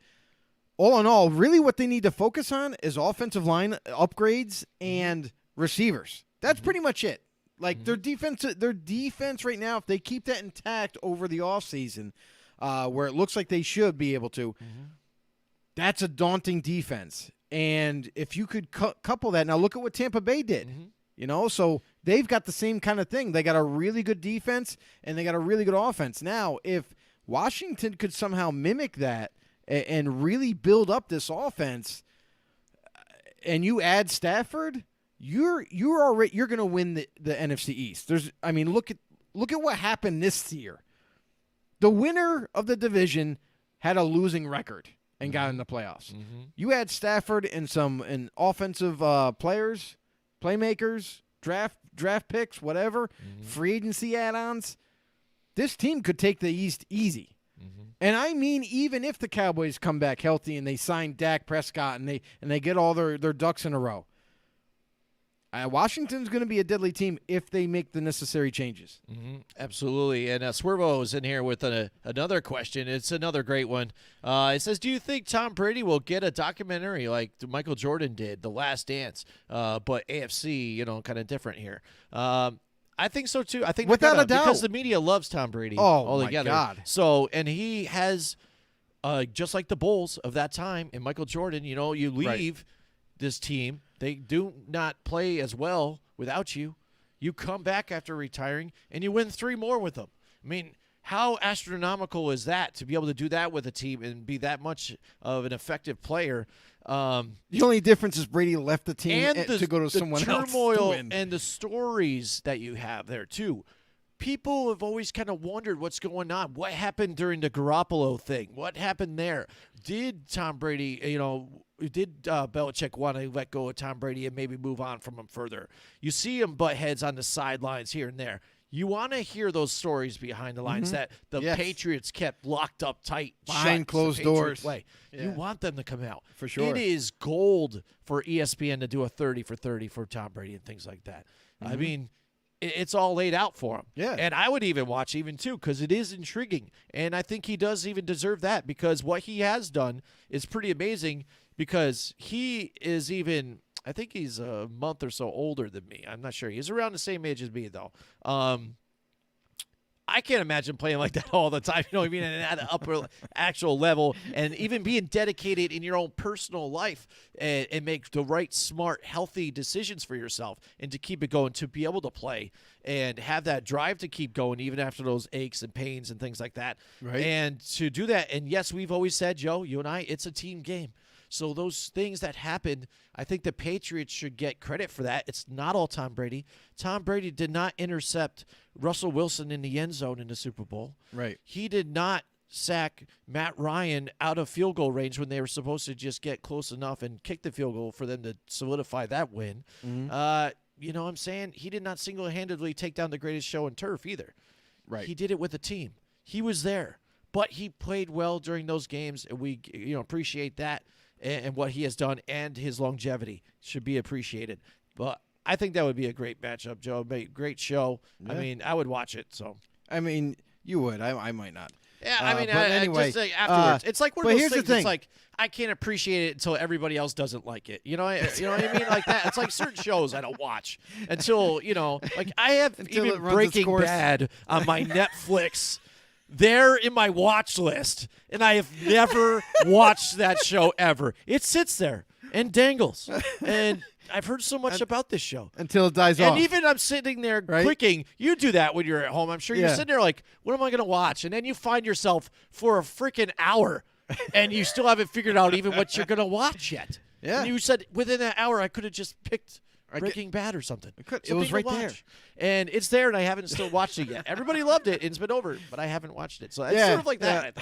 all in all, really, what they need to focus on is offensive line upgrades and receivers. That's pretty much it. Like their defense right now, if they keep that intact over the offseason, where it looks like they should be able to, that's a daunting defense. And if you could couple that, now look at what Tampa Bay did. So they've got the same kind of thing. They got a really good defense and they got a really good offense. Now, if Washington could somehow mimic that and really build up this offense, and you add Stafford, you're going to win the NFC East. Look at what happened this year. The winner of the division had a losing record and got in the playoffs. You add Stafford and some offensive players, playmakers, draft picks, whatever, free agency add-ons. This team could take the East easy. And I mean, even if the Cowboys come back healthy and they sign Dak Prescott and they get all their ducks in a row, Washington's going to be a deadly team if they make the necessary changes. Absolutely. And Swervo is in here with another question. It's another great one. It says, do you think Tom Brady will get a documentary like Michael Jordan did, The Last Dance, but AFC, kind of different here? I think so, too. I think without a doubt. Because the media loves Tom Brady altogether. My God. So, and he has, just like the Bulls of that time and Michael Jordan, you leave this team. They do not play as well without you. You come back after retiring, and you win 3 more with them. I mean, how astronomical is that to be able to do that with a team and be that much of an effective player? The only difference is Brady left the team to go to someone else. The turmoil and the stories that you have there, too. People have always kind of wondered what's going on. What happened during the Garoppolo thing? What happened there? Did Tom Brady, did Belichick want to let go of Tom Brady and maybe move on from him further? You see him butt heads on the sidelines here and there. You want to hear those stories behind the lines that the Patriots kept locked up tight behind closed doors. Way. Yeah. You want them to come out. For sure. It is gold for ESPN to do a 30 for 30 for Tom Brady and things like that. I mean, it's all laid out for him. Yeah. And I would even watch too because it is intriguing. And I think he does even deserve that because what he has done is pretty amazing because he is even – I think he's a month or so older than me. I'm not sure. He's around the same age as me, though. I can't imagine playing like that all the time. You know what I mean? And at an upper actual level and even being dedicated in your own personal life and make the right, smart, healthy decisions for yourself and to keep it going, to be able to play and have that drive to keep going even after those aches and pains and things like that. Right. And to do that. And, yes, we've always said, Joe, you and I, it's a team game. So those things that happened, I think the Patriots should get credit for that. It's not all Tom Brady. Tom Brady did not intercept Russell Wilson in the end zone in the Super Bowl. Right. He did not sack Matt Ryan out of field goal range when they were supposed to just get close enough and kick the field goal for them to solidify that win. You know what I'm saying? He did not single-handedly take down the greatest show on turf either. Right. He did it with a team. He was there. But he played well during those games, and we appreciate that. and what he has done and his longevity should be appreciated. But I think that would be a great matchup, Joe. Great show. Yeah. I mean, I would watch it. So I mean, you would. I might not. yeah, I mean, but anyway, just afterwards, it's like one of those here's the things. thing. It's like I can't appreciate it until everybody else doesn't like it. You know what I mean? Like that. It's like certain shows I don't watch until like I have Until it even runs its Breaking course. Bad on my Netflix. They're in my watch list, and I have never watched that show ever. It sits there and dangles, and I've heard so much about this show. Until it dies off. And even I'm sitting there Right? clicking. You do that when you're at home. I'm sure you're Yeah. sitting there like, what am I going to watch? And then you find yourself for a freaking hour, and you still haven't figured out even what you're going to watch yet. Yeah. And you said within that hour I could have just picked Breaking Bad or something. could. It Something was to right watch. there. And it's there, and I haven't still watched it yet. Everybody loved it, and it's been over, but I haven't watched it. So it's Yeah, sort of like that.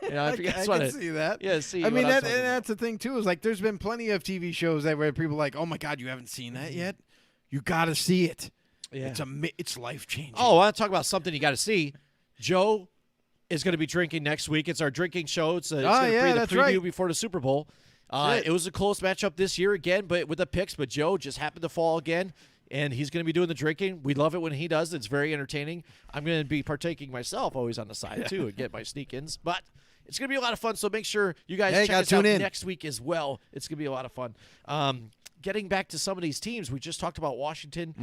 You know, I that's can what it- see that. Yeah, see. I mean, what I'm and talking about. that's the thing too. Is like there's been plenty of TV shows that where people are like, oh my God, you haven't seen that yet. You got to see it. Yeah. It's life changing. Oh, I want to talk about something you got to see. Joe is going to be drinking next week. It's our drinking show. It's going to be the that's preview right. before the Super Bowl. Shit. It was a close matchup this year again, but with the picks. But Joe just happened to fall again, and he's going to be doing the drinking. We love it when he does. It's very entertaining. I'm going to be partaking myself, always on the side too, and get my sneak-ins. But it's going to be a lot of fun. So make sure you guys check gotta us out tune in. next week as well. It's going to be a lot of fun. Getting back to some of these teams, we just talked about Washington.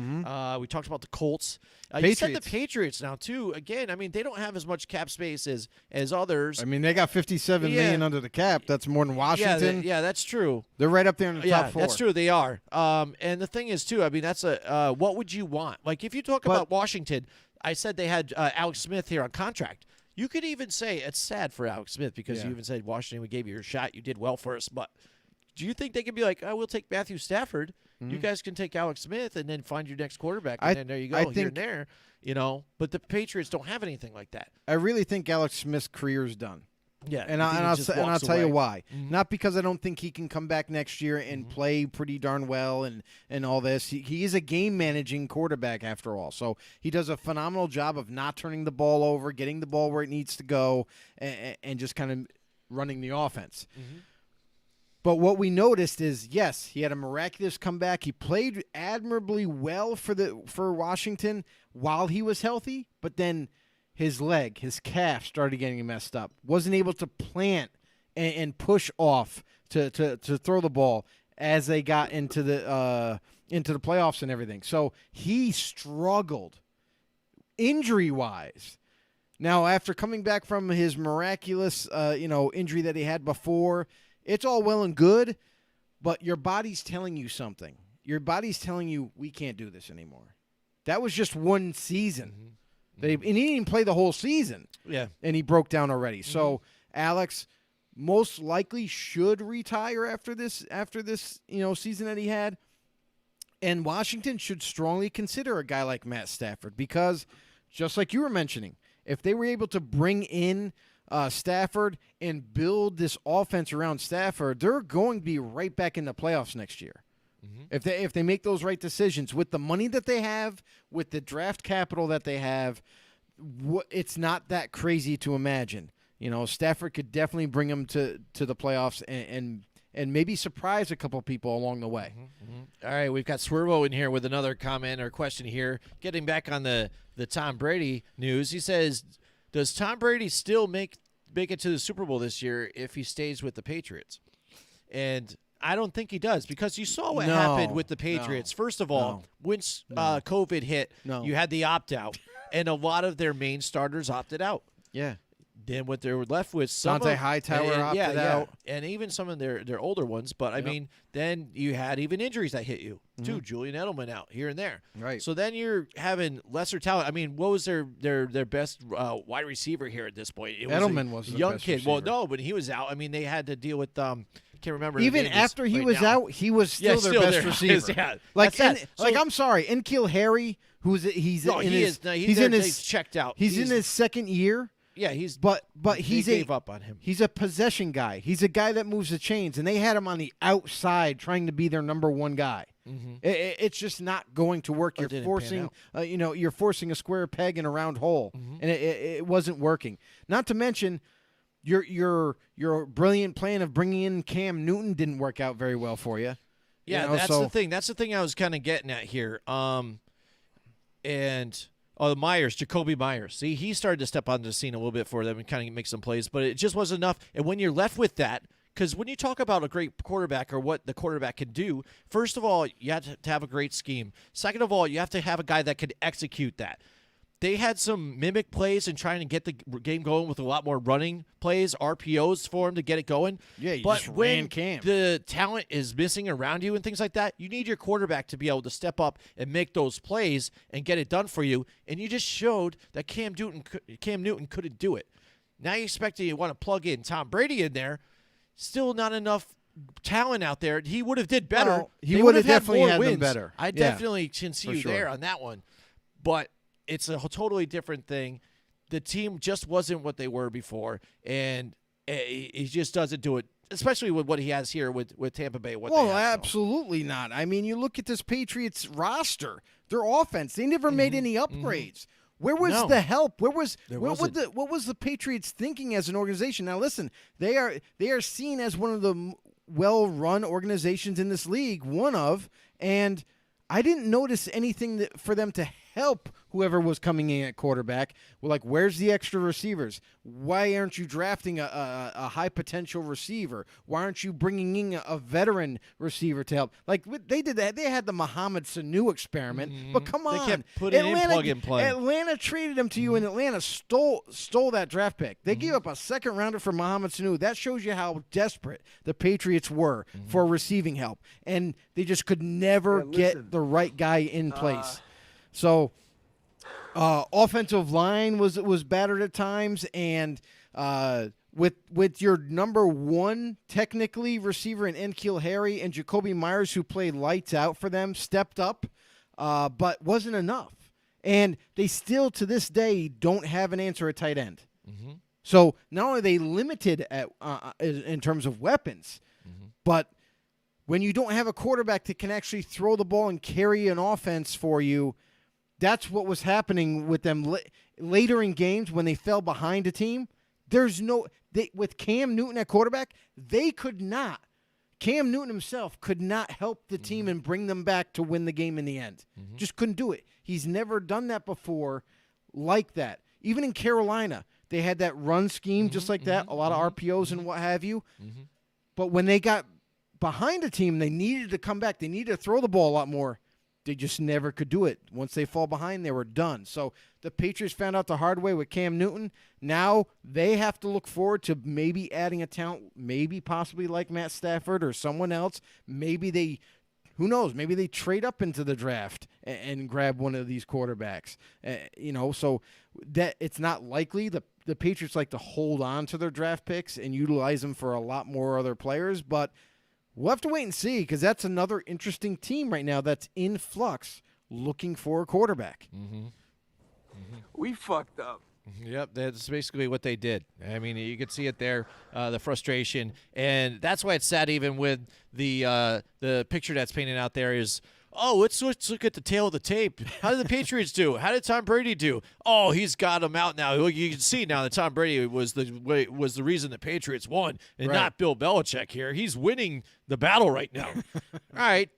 We talked about the Colts. You said the Patriots. Patriots now too. Again, I mean they don't have as much cap space as others. I mean, they got 57 Yeah. million under the cap. That's more than Washington. Yeah, that's true. They're right up there in the Yeah, top 4. that's true. They are. And the thing is too. I mean, that's what would you want? Like if you talk about Washington, I said they had Alex Smith here on contract. You could even say it's sad for Alex Smith because Yeah. you even said Washington, we gave you your shot. You did well for us, but. Do you think they could be like, we'll take Matthew Stafford. You guys can take Alex Smith and then find your next quarterback, and then there you go, here think- and there. But the Patriots don't have anything like that. I really think Alex Smith's career is done. Yeah, And, I think he I'll just and I'll walks tell you away. why. Not because I don't think he can come back next year and play pretty darn well and all this. He is a game managing quarterback after all. So he does a phenomenal job of not turning the ball over, getting the ball where it needs to go, and just kind of running the offense. But what we noticed is, yes, he had a miraculous comeback. He played admirably well for Washington while he was healthy, but then his leg, his calf started getting messed up. Wasn't able to plant and push off to throw the ball as they got into the playoffs and everything. So he struggled injury-wise. Now, after coming back from his miraculous injury that he had before, it's all well and good, but your body's telling you something. Your body's telling you, we can't do this anymore. That was just one season. And he didn't even play the whole season. Yeah. And he broke down already. So Alex most likely should retire after this season that he had. And Washington should strongly consider a guy like Matt Stafford because, just like you were mentioning, if they were able to bring in Stafford and build this offense around Stafford, they're going to be right back in the playoffs next year. If they make those right decisions with the money that they have, with the draft capital that they have, it's not that crazy to imagine. Stafford could definitely bring them to the playoffs and maybe surprise a couple people along the way. All right, we've got Swervo in here with another comment or question here. Getting back on the Tom Brady news, he says, does Tom Brady still make it to the Super Bowl this year if he stays with the Patriots? And I don't think he does because you saw what happened with the Patriots. First of all, once COVID hit, you had the opt-out, and a lot of their main starters opted out. Yeah. Then what they were left with, Dante Hightower opted out. and even some of their older ones. But I mean, then you had even injuries that hit you too. Julian Edelman out here and there. Right. So then you're having lesser talent. I mean, what was their best wide receiver here at this point? It Edelman was was a the young best kid. Well, receiver. no, when he was out, I mean, they had to deal with can't remember. his Even name after he right was now. out, he was still their still best there. receiver. Yeah, like, that's it. So- I'm sorry, N'Keal Harry, he's No, in he his is. No, he's in his he's checked out. He's in his second year. Yeah, he's. But they he's gave up on him. He's a possession guy. He's a guy that moves the chains, and they had him on the outside trying to be their number one guy. It's just not going to work. You're didn't forcing, pan you're forcing a square peg in a round hole, and it wasn't working. Not to mention, your brilliant plan of bringing in Cam Newton didn't work out very well for you. Yeah, that's the thing. That's the thing I was kind of getting at here. Jacoby Myers. See, he started to step onto the scene a little bit for them and kind of make some plays, but it just wasn't enough. And when you're left with that, because when you talk about a great quarterback or what the quarterback can do, first of all, you have to have a great scheme. Second of all, you have to have a guy that can execute that. They had some mimic plays and trying to get the game going with a lot more running plays, RPOs for him to get it going. Yeah, but just when ran Cam. the talent is missing around you and things like that, you need your quarterback to be able to step up and make those plays and get it done for you. And you just showed that Cam Newton couldn't do it. Now you expect you want to plug in Tom Brady in there. Still not enough talent out there. He would have did better. Well, he They would have had definitely more had them wins. better. I Yeah, definitely can see for you sure. there on that one. But it's a totally different thing. The team just wasn't what they were before, and he just doesn't do it, especially with what he has here with Tampa Bay. Well, absolutely not. I mean, you look at this Patriots roster, their offense, they never made any upgrades. Where was No. the help? What was the Patriots thinking as an organization? Now, listen, they are seen as one of the well-run organizations in this league, and I didn't notice anything for them to help whoever was coming in at quarterback. Well, like, where's the extra receivers? Why aren't you drafting a high potential receiver? Why aren't you bringing in a veteran receiver to help? Like, they did that. They had the Mohamed Sanu experiment, but come on, They kept putting in plug and play. Atlanta traded him to you, and Atlanta stole that draft pick. They gave up a second rounder for Mohamed Sanu. That shows you how desperate the Patriots were for receiving help, and they just could never get the right guy in place. So, offensive line was battered at times, and with your number one technically receiver in N'Keal Harry and Jacoby Myers, who played lights out for them, stepped up, but wasn't enough. And they still, to this day, don't have an answer at tight end. So not only are they limited in terms of weapons, but when you don't have a quarterback that can actually throw the ball and carry an offense for you, that's what was happening with them later in games when they fell behind a team. With Cam Newton at quarterback, they could not. Cam Newton himself could not help the team and bring them back to win the game in the end. Just couldn't do it. He's never done that before like that. Even in Carolina, they had that run scheme just like that, a lot of RPOs and what have you. But when they got behind a team, they needed to come back. They needed to throw the ball a lot more. They just never could do it. Once they fall behind, they were done. So the Patriots found out the hard way with Cam Newton. Now they have to look forward to maybe adding a talent, maybe possibly like Matt Stafford or someone else. Maybe who knows? Maybe they trade up into the draft and grab one of these quarterbacks. So that it's not likely. The Patriots like to hold on to their draft picks and utilize them for a lot more other players, but we'll have to wait and see, because that's another interesting team right now that's in flux looking for a quarterback. We fucked up. Yep, that's basically what they did. I mean, you could see it there, the frustration, and that's why it's sad. Even with the picture that's painted out there is, let's look at the tail of the tape. How did the Patriots do? How did Tom Brady do? Oh, he's got him out now. You can see now that Tom Brady was the reason the Patriots won, and not Bill Belichick here. He's winning the battle right now. All right.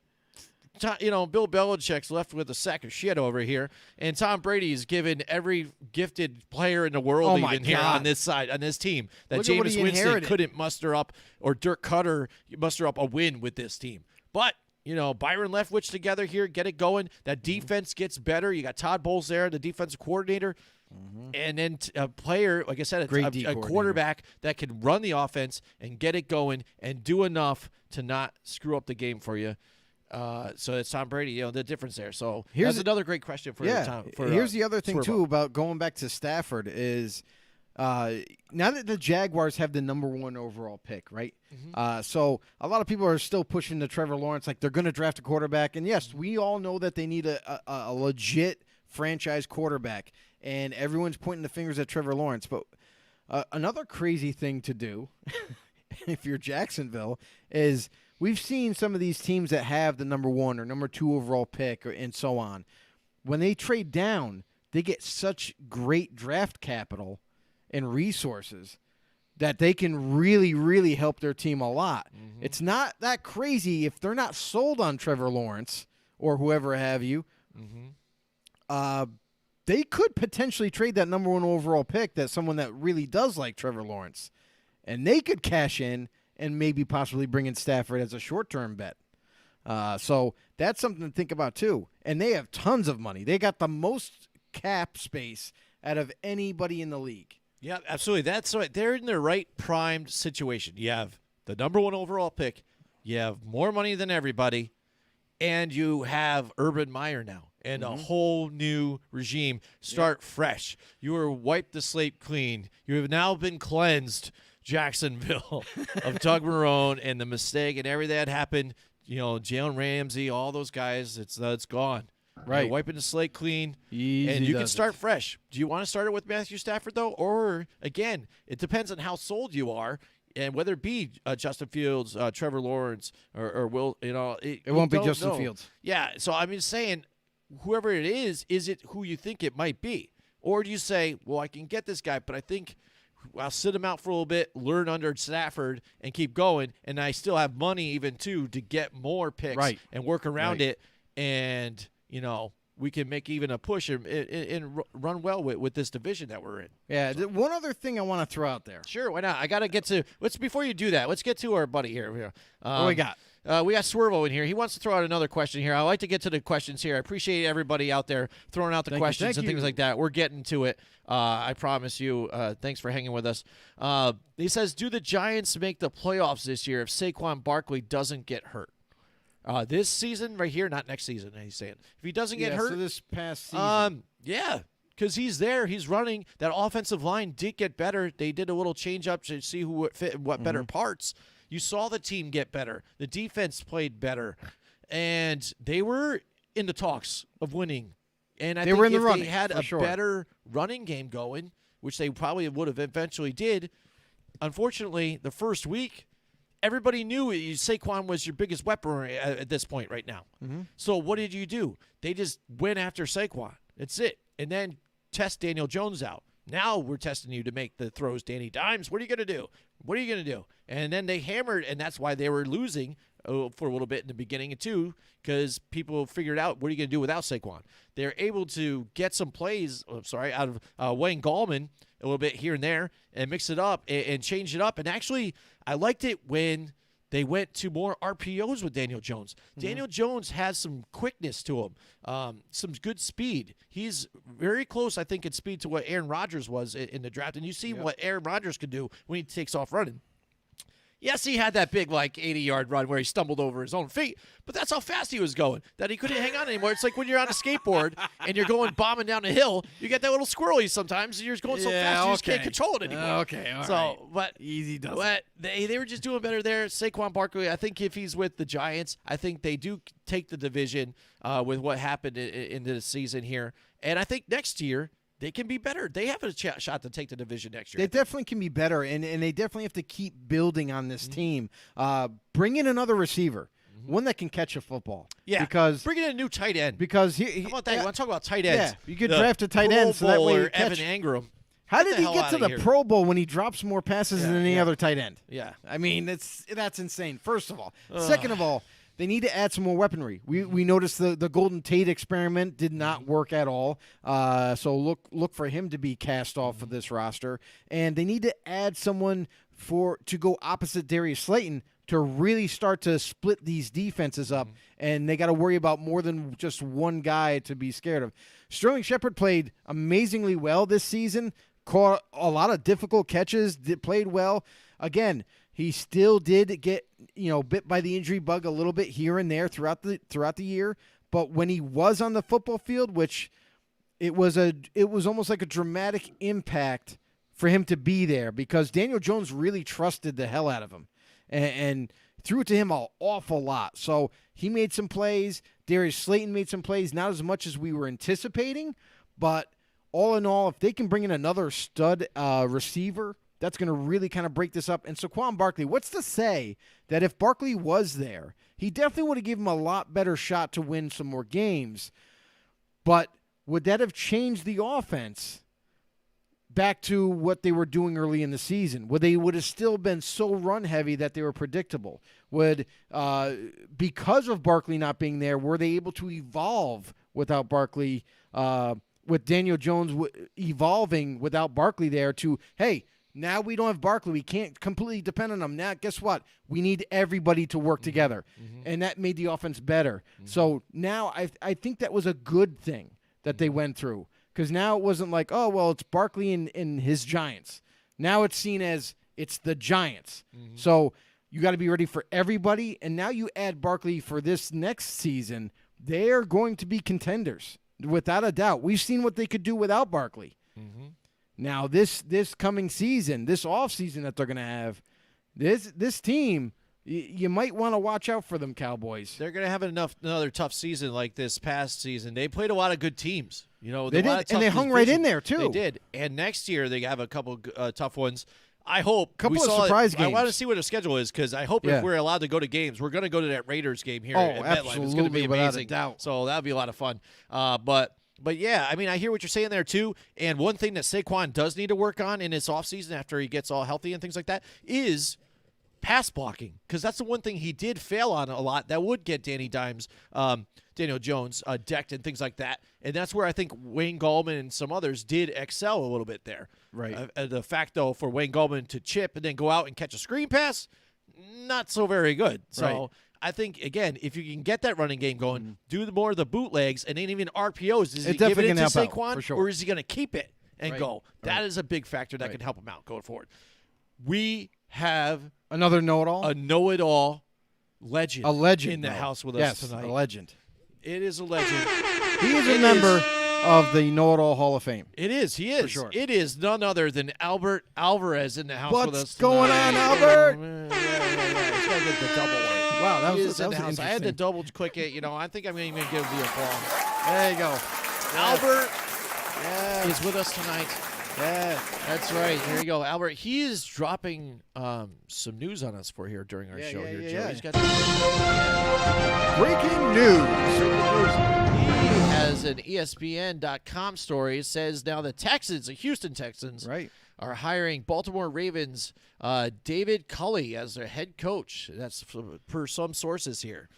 Bill Belichick's left with a sack of shit over here, and Tom Brady's given every gifted player in the world here on this side, on this team, that Look at what Jameis he Winston inherited. couldn't muster up, or Dirk Cutter muster up a win with this team. But Byron Leftwich together here, get it going. That defense gets better. You got Todd Bowles there, the defensive coordinator, and then a player, like I said, a quarterback that can run the offense and get it going and do enough to not screw up the game for you. So it's Tom Brady, the difference there. So here's another great question for Tom. Here's the other thing, too, about going back to Stafford is now that the Jaguars have the number one overall pick, right? So a lot of people are still pushing to Trevor Lawrence, like they're going to draft a quarterback. And, yes, we all know that they need a legit franchise quarterback, and everyone's pointing the fingers at Trevor Lawrence. But another crazy thing to do, if you're Jacksonville, is – we've seen some of these teams that have the number one or number two overall pick and so on. When they trade down, they get such great draft capital and resources that they can really, really help their team a lot. It's not that crazy if they're not sold on Trevor Lawrence or whoever have you. They could potentially trade that number 1 overall pick, that someone that really does like Trevor Lawrence, and they could cash in and maybe possibly bring in Stafford as a short-term bet. So that's something to think about too. And they have tons of money. They got the most cap space out of anybody in the league. Yeah, absolutely. That's right. They're in their right primed situation. You have the number 1 overall pick. You have more money than everybody. And you have Urban Meyer now and a whole new regime. Start fresh. You are wiped the slate clean. You have now been cleansed, Jacksonville, of Doug Marrone and the mistake and everything that happened. You know, Jalen Ramsey, all those guys, it's gone. Right. You're wiping the slate clean, Easy and you can does start it. fresh. Do you want to start it with Matthew Stafford, though? Or, again, it depends on how sold you are, and whether it be Justin Fields, Trevor Lawrence, or Will, you know. It won't be Justin Fields. Yeah, so I'm just saying, whoever it is it who you think it might be? Or do you say, well, I can get this guy, but I think I'll sit him out for a little bit, learn under Stafford, and keep going, and I still have money even, too, to get more picks and work around it, and – you know, we can make even a push and run well with this division that we're in. Yeah, one other thing I want to throw out there. Sure, why not? I got to get to – before you do that, let's get to our buddy here. What do we got? We got Swervo in here. He wants to throw out another question here. I like to get to the questions here. I appreciate everybody out there throwing out the questions and things like that. We're getting to it. I promise you. Thanks for hanging with us. He says, do the Giants make the playoffs this year if Saquon Barkley doesn't get hurt? This season right here, not next season, he's saying. If he doesn't get hurt. So this past season. Yeah, because he's there. He's running. That offensive line did get better. They did a little change up to see who would fit in what better parts. You saw the team get better. The defense played better. And they were in the talks of winning. And I think were in the if running, they had a sure. better running game going, which they probably would have eventually did, unfortunately, the first week, everybody knew Saquon was your biggest weapon at this point right now. So what did you do? They just went after Saquon. That's it. And then test Daniel Jones out. Now we're testing you to make the throws, Danny Dimes. What are you going to do? What are you going to do? And then they hammered, and that's why they were losing for a little bit in the beginning, too, because people figured out what are you going to do without Saquon. They're able to get some plays, out of Wayne Gallman a little bit here and there and mix it up and change it up. And actually, I liked it when they went to more RPOs with Daniel Jones. Daniel Jones has some quickness to him, some good speed. He's very close, I think, in speed to what Aaron Rodgers was in the draft. And you see what Aaron Rodgers could do when he takes off running. Yes, he had that big, 80-yard run where he stumbled over his own feet, but that's how fast he was going, that he couldn't hang on anymore. It's like when you're on a skateboard and you're going bombing down a hill, you get that little squirrely sometimes, and you're just going so fast you just can't control it anymore. Okay, all right. But easy does but they were just doing better there. Saquon Barkley, I think if he's with the Giants, I think they do take the division with what happened in the season here. And I think next year, they can be better. They have a shot to take the division next year. They definitely can be better, and they definitely have to keep building on this team. Bring in another receiver, one that can catch a football. Yeah, because bring in a new tight end. Because how about that? You want to talk about tight ends? Yeah, you could draft a tight end so that way you Evan Engram. How did he get to the Pro Bowl when he drops more passes than any other tight end? Yeah, I mean that's insane. First of all, second of all. They need to add some more weaponry. We noticed the Golden Tate experiment did not work at all. So look for him to be cast off of this roster. And they need to add someone to go opposite Darius Slayton to really start to split these defenses up. And they got to worry about more than just one guy to be scared of. Sterling Shepard played amazingly well this season. Caught a lot of difficult catches. Played well. Again, he still did get, bit by the injury bug a little bit here and there throughout the year. But when he was on the football field, which it was almost like a dramatic impact for him to be there because Daniel Jones really trusted the hell out of him and threw it to him an awful lot. So he made some plays. Darius Slayton made some plays, not as much as we were anticipating. But all in all, if they can bring in another stud receiver, that's going to really kind of break this up. And Saquon Barkley, what's to say that if Barkley was there, he definitely would have given him a lot better shot to win some more games. But would that have changed the offense? back to what they were doing early in the season? Would they would have still been so run heavy that they were predictable? Would because of Barkley not being there, were they able to evolve without Barkley? With Daniel Jones evolving without Barkley there to, hey, now we don't have Barkley. We can't completely depend on him. Now, guess what? We need everybody to work together. And that made the offense better. So now I think that was a good thing that they went through. Because now it wasn't like, oh, well, it's Barkley and his Giants. Now it's seen as it's the Giants. So you got to be ready for everybody. And now you add Barkley for this next season, they're going to be contenders, without a doubt. We've seen what they could do without Barkley. Now, this coming season, this offseason that they're going to have, this team, you might want to watch out for them, Cowboys. They're going to have another tough season like this past season. They played a lot of good teams. You know, they did, and they hung right in there, too. They did. And next year, they have a couple tough ones. I hope. Couple of surprise games. I want to see what their schedule is because I hope if we're allowed to go to games, we're going to go to that Raiders game here at MetLife. Absolutely, it's going to be amazing. without a doubt. So that'll be a lot of fun. But yeah, I mean, I hear what you're saying there too. And one thing that Saquon does need to work on in his offseason after he gets all healthy and things like that is pass blocking, because that's the one thing he did fail on a lot that would get Daniel Jones decked and things like that. And that's where I think Wayne Gallman and some others did excel a little bit there. Right. The fact, though, for Wayne Gallman to chip and then go out and catch a screen pass, not so very good. So Right. I think, again, if you can get that running game going, do more of the bootlegs and then even RPOs. Is he definitely giving it to can help out, Saquon, for sure. or is he going to keep it and Right. go? That is a big factor that can help him out going forward. We have Another know-it-all? a know-it-all legend, A legend in the though. house with yes, us tonight. a legend. It is a legend. He is a member of the Know-It-All Hall of Fame. It is. He is. For sure. It is none other than Albert Alvarez in the house with us What's going tonight. on, Albert? Yeah. He's got to get the double one. Wow, that He was is in the house. I had to interesting. double click it. You know, I think I'm going to even give the applause. There you go. Albert Yeah. is with us tonight. Yeah, that's right. Here you go, Albert. He is dropping some news on us for here during our show here, Joe. yeah. He's got Breaking news. He has an ESPN.com story. It says now the Houston Texans, Right. are hiring Baltimore Ravens David Culley as their head coach. That's per some sources here,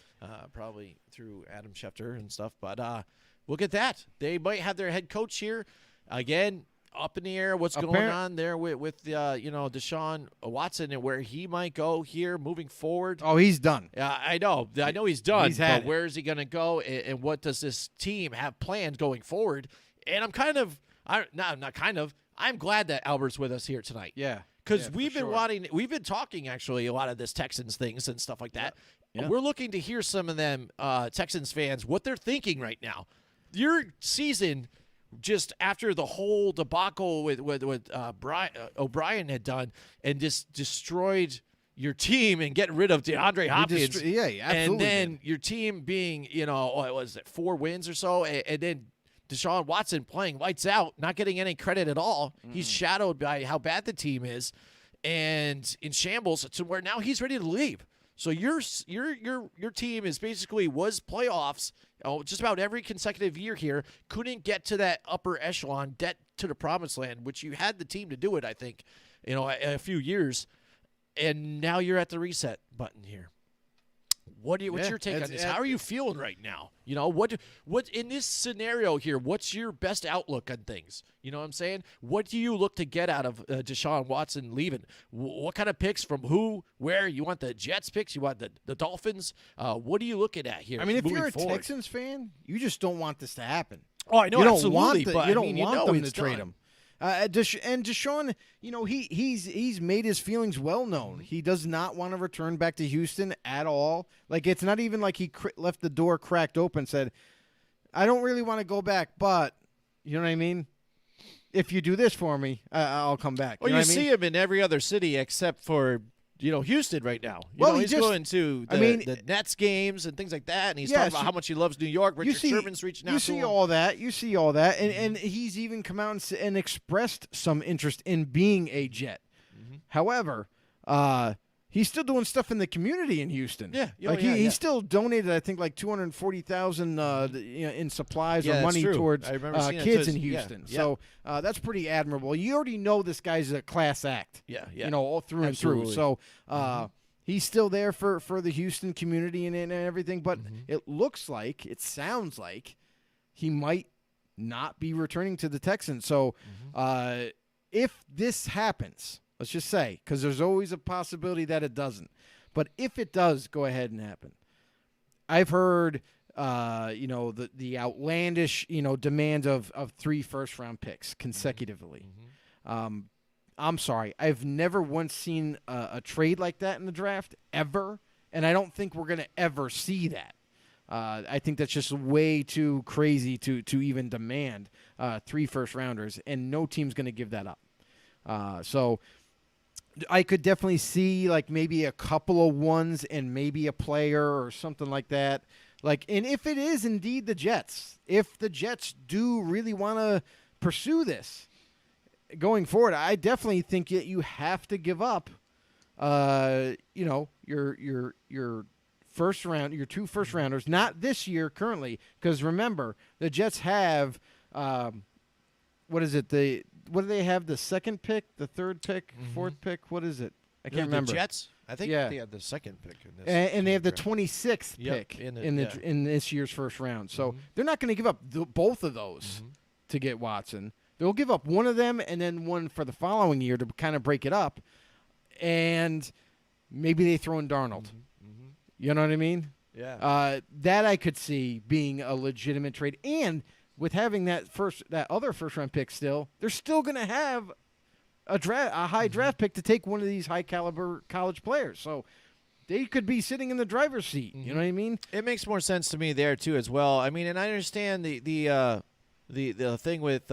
probably through Adam Schefter and stuff. But look at that. They might have their head coach here. Again, up in the air what's going on there with Deshaun Watson and where he might go here moving forward. Oh, he's done. Yeah, I know he's done. He's had but it. where is he going to go, and what does this team have planned going forward? And I'm glad that Albert's with us here tonight. Yeah. Because we've been talking actually a lot of this Texans things and stuff like that. Yeah. We're looking to hear some of them Texans fans what they're thinking right now. Your season, just after the whole debacle with O'Brien had done and just destroyed your team and getting rid of DeAndre Hopkins. absolutely. And then your team being, what was it, 4 wins or so, and then Deshaun Watson playing lights out, not getting any credit at all. He's shadowed by how bad the team is and in shambles to where now he's ready to leave. So your team is basically was playoffs just about every consecutive year here, couldn't get to that upper echelon, get to the promised land, which you had the team to do it, I think, a few years. And now you're at the reset button here. What's your take on this? How are you feeling right now? What in this scenario here, what's your best outlook on things? You know what I'm saying? What do you look to get out of Deshaun Watson leaving? What kind of picks from who, where? You want the Jets picks? You want the Dolphins? What are you looking at here? I mean, if moving you're a forward? Texans fan, you just don't want this to happen. Oh, I know, you don't absolutely. Want but you don't I mean, want them to it's trade done. him. And Deshaun, he's made his feelings well known. He does not want to return back to Houston at all. Like, it's not even like he left the door cracked open and said, I don't really want to go back, but, you know what I mean? If you do this for me, I'll come back. Well, know you what I mean? see him in every other city except for Houston right now. He's going to the Nets games and things like that, and he's talking about how much he loves New York. Richard Sherman's reaching out to him. You see all that, and he's even come out and expressed some interest in being a Jet. However, he's still doing stuff in the community in Houston. Yeah. Oh, Like yeah, he yeah. still donated, I think, like $240,000 in supplies or that's money true. towards I remember seeing that kids too. in Yeah, Houston. yeah. So that's pretty admirable. You already know this guy's a class act. Yeah. All through Absolutely. and through. So he's still there for the Houston community and everything. But it sounds like he might not be returning to the Texans. So if this happens, let's just say, because there's always a possibility that it doesn't. But if it does go ahead and happen, I've heard, the outlandish, demand of 3 first-round picks consecutively. I'm sorry. I've never once seen a trade like that in the draft, ever, and I don't think we're going to ever see that. I think that's just way too crazy to even demand 3 first-rounders, and no team's going to give that up. So I could definitely see like maybe a couple of ones and maybe a player or something like that. Like, and if it is indeed the Jets, if the Jets do really want to pursue this going forward, I definitely think that you have to give up, your first round, your 2 first rounders, not this year currently, because remember the Jets have, what is it? What do they have? The 2nd pick, the 3rd pick, 4th pick? What is it? I can't remember. The Jets? I think Yeah. they had the 2nd pick in this. And they have the draft. 26th Yep, pick in in this year's first round. So they're not going to give up both of those to get Watson. They'll give up one of them and then one for the following year to kind of break it up. And maybe they throw in Darnold. You know what I mean? Yeah. That I could see being a legitimate trade. And with having that other first round pick still, they're still going to have a high draft pick to take one of these high caliber college players. So they could be sitting in the driver's seat. You know what I mean? It makes more sense to me there too as well. I mean, and I understand the thing with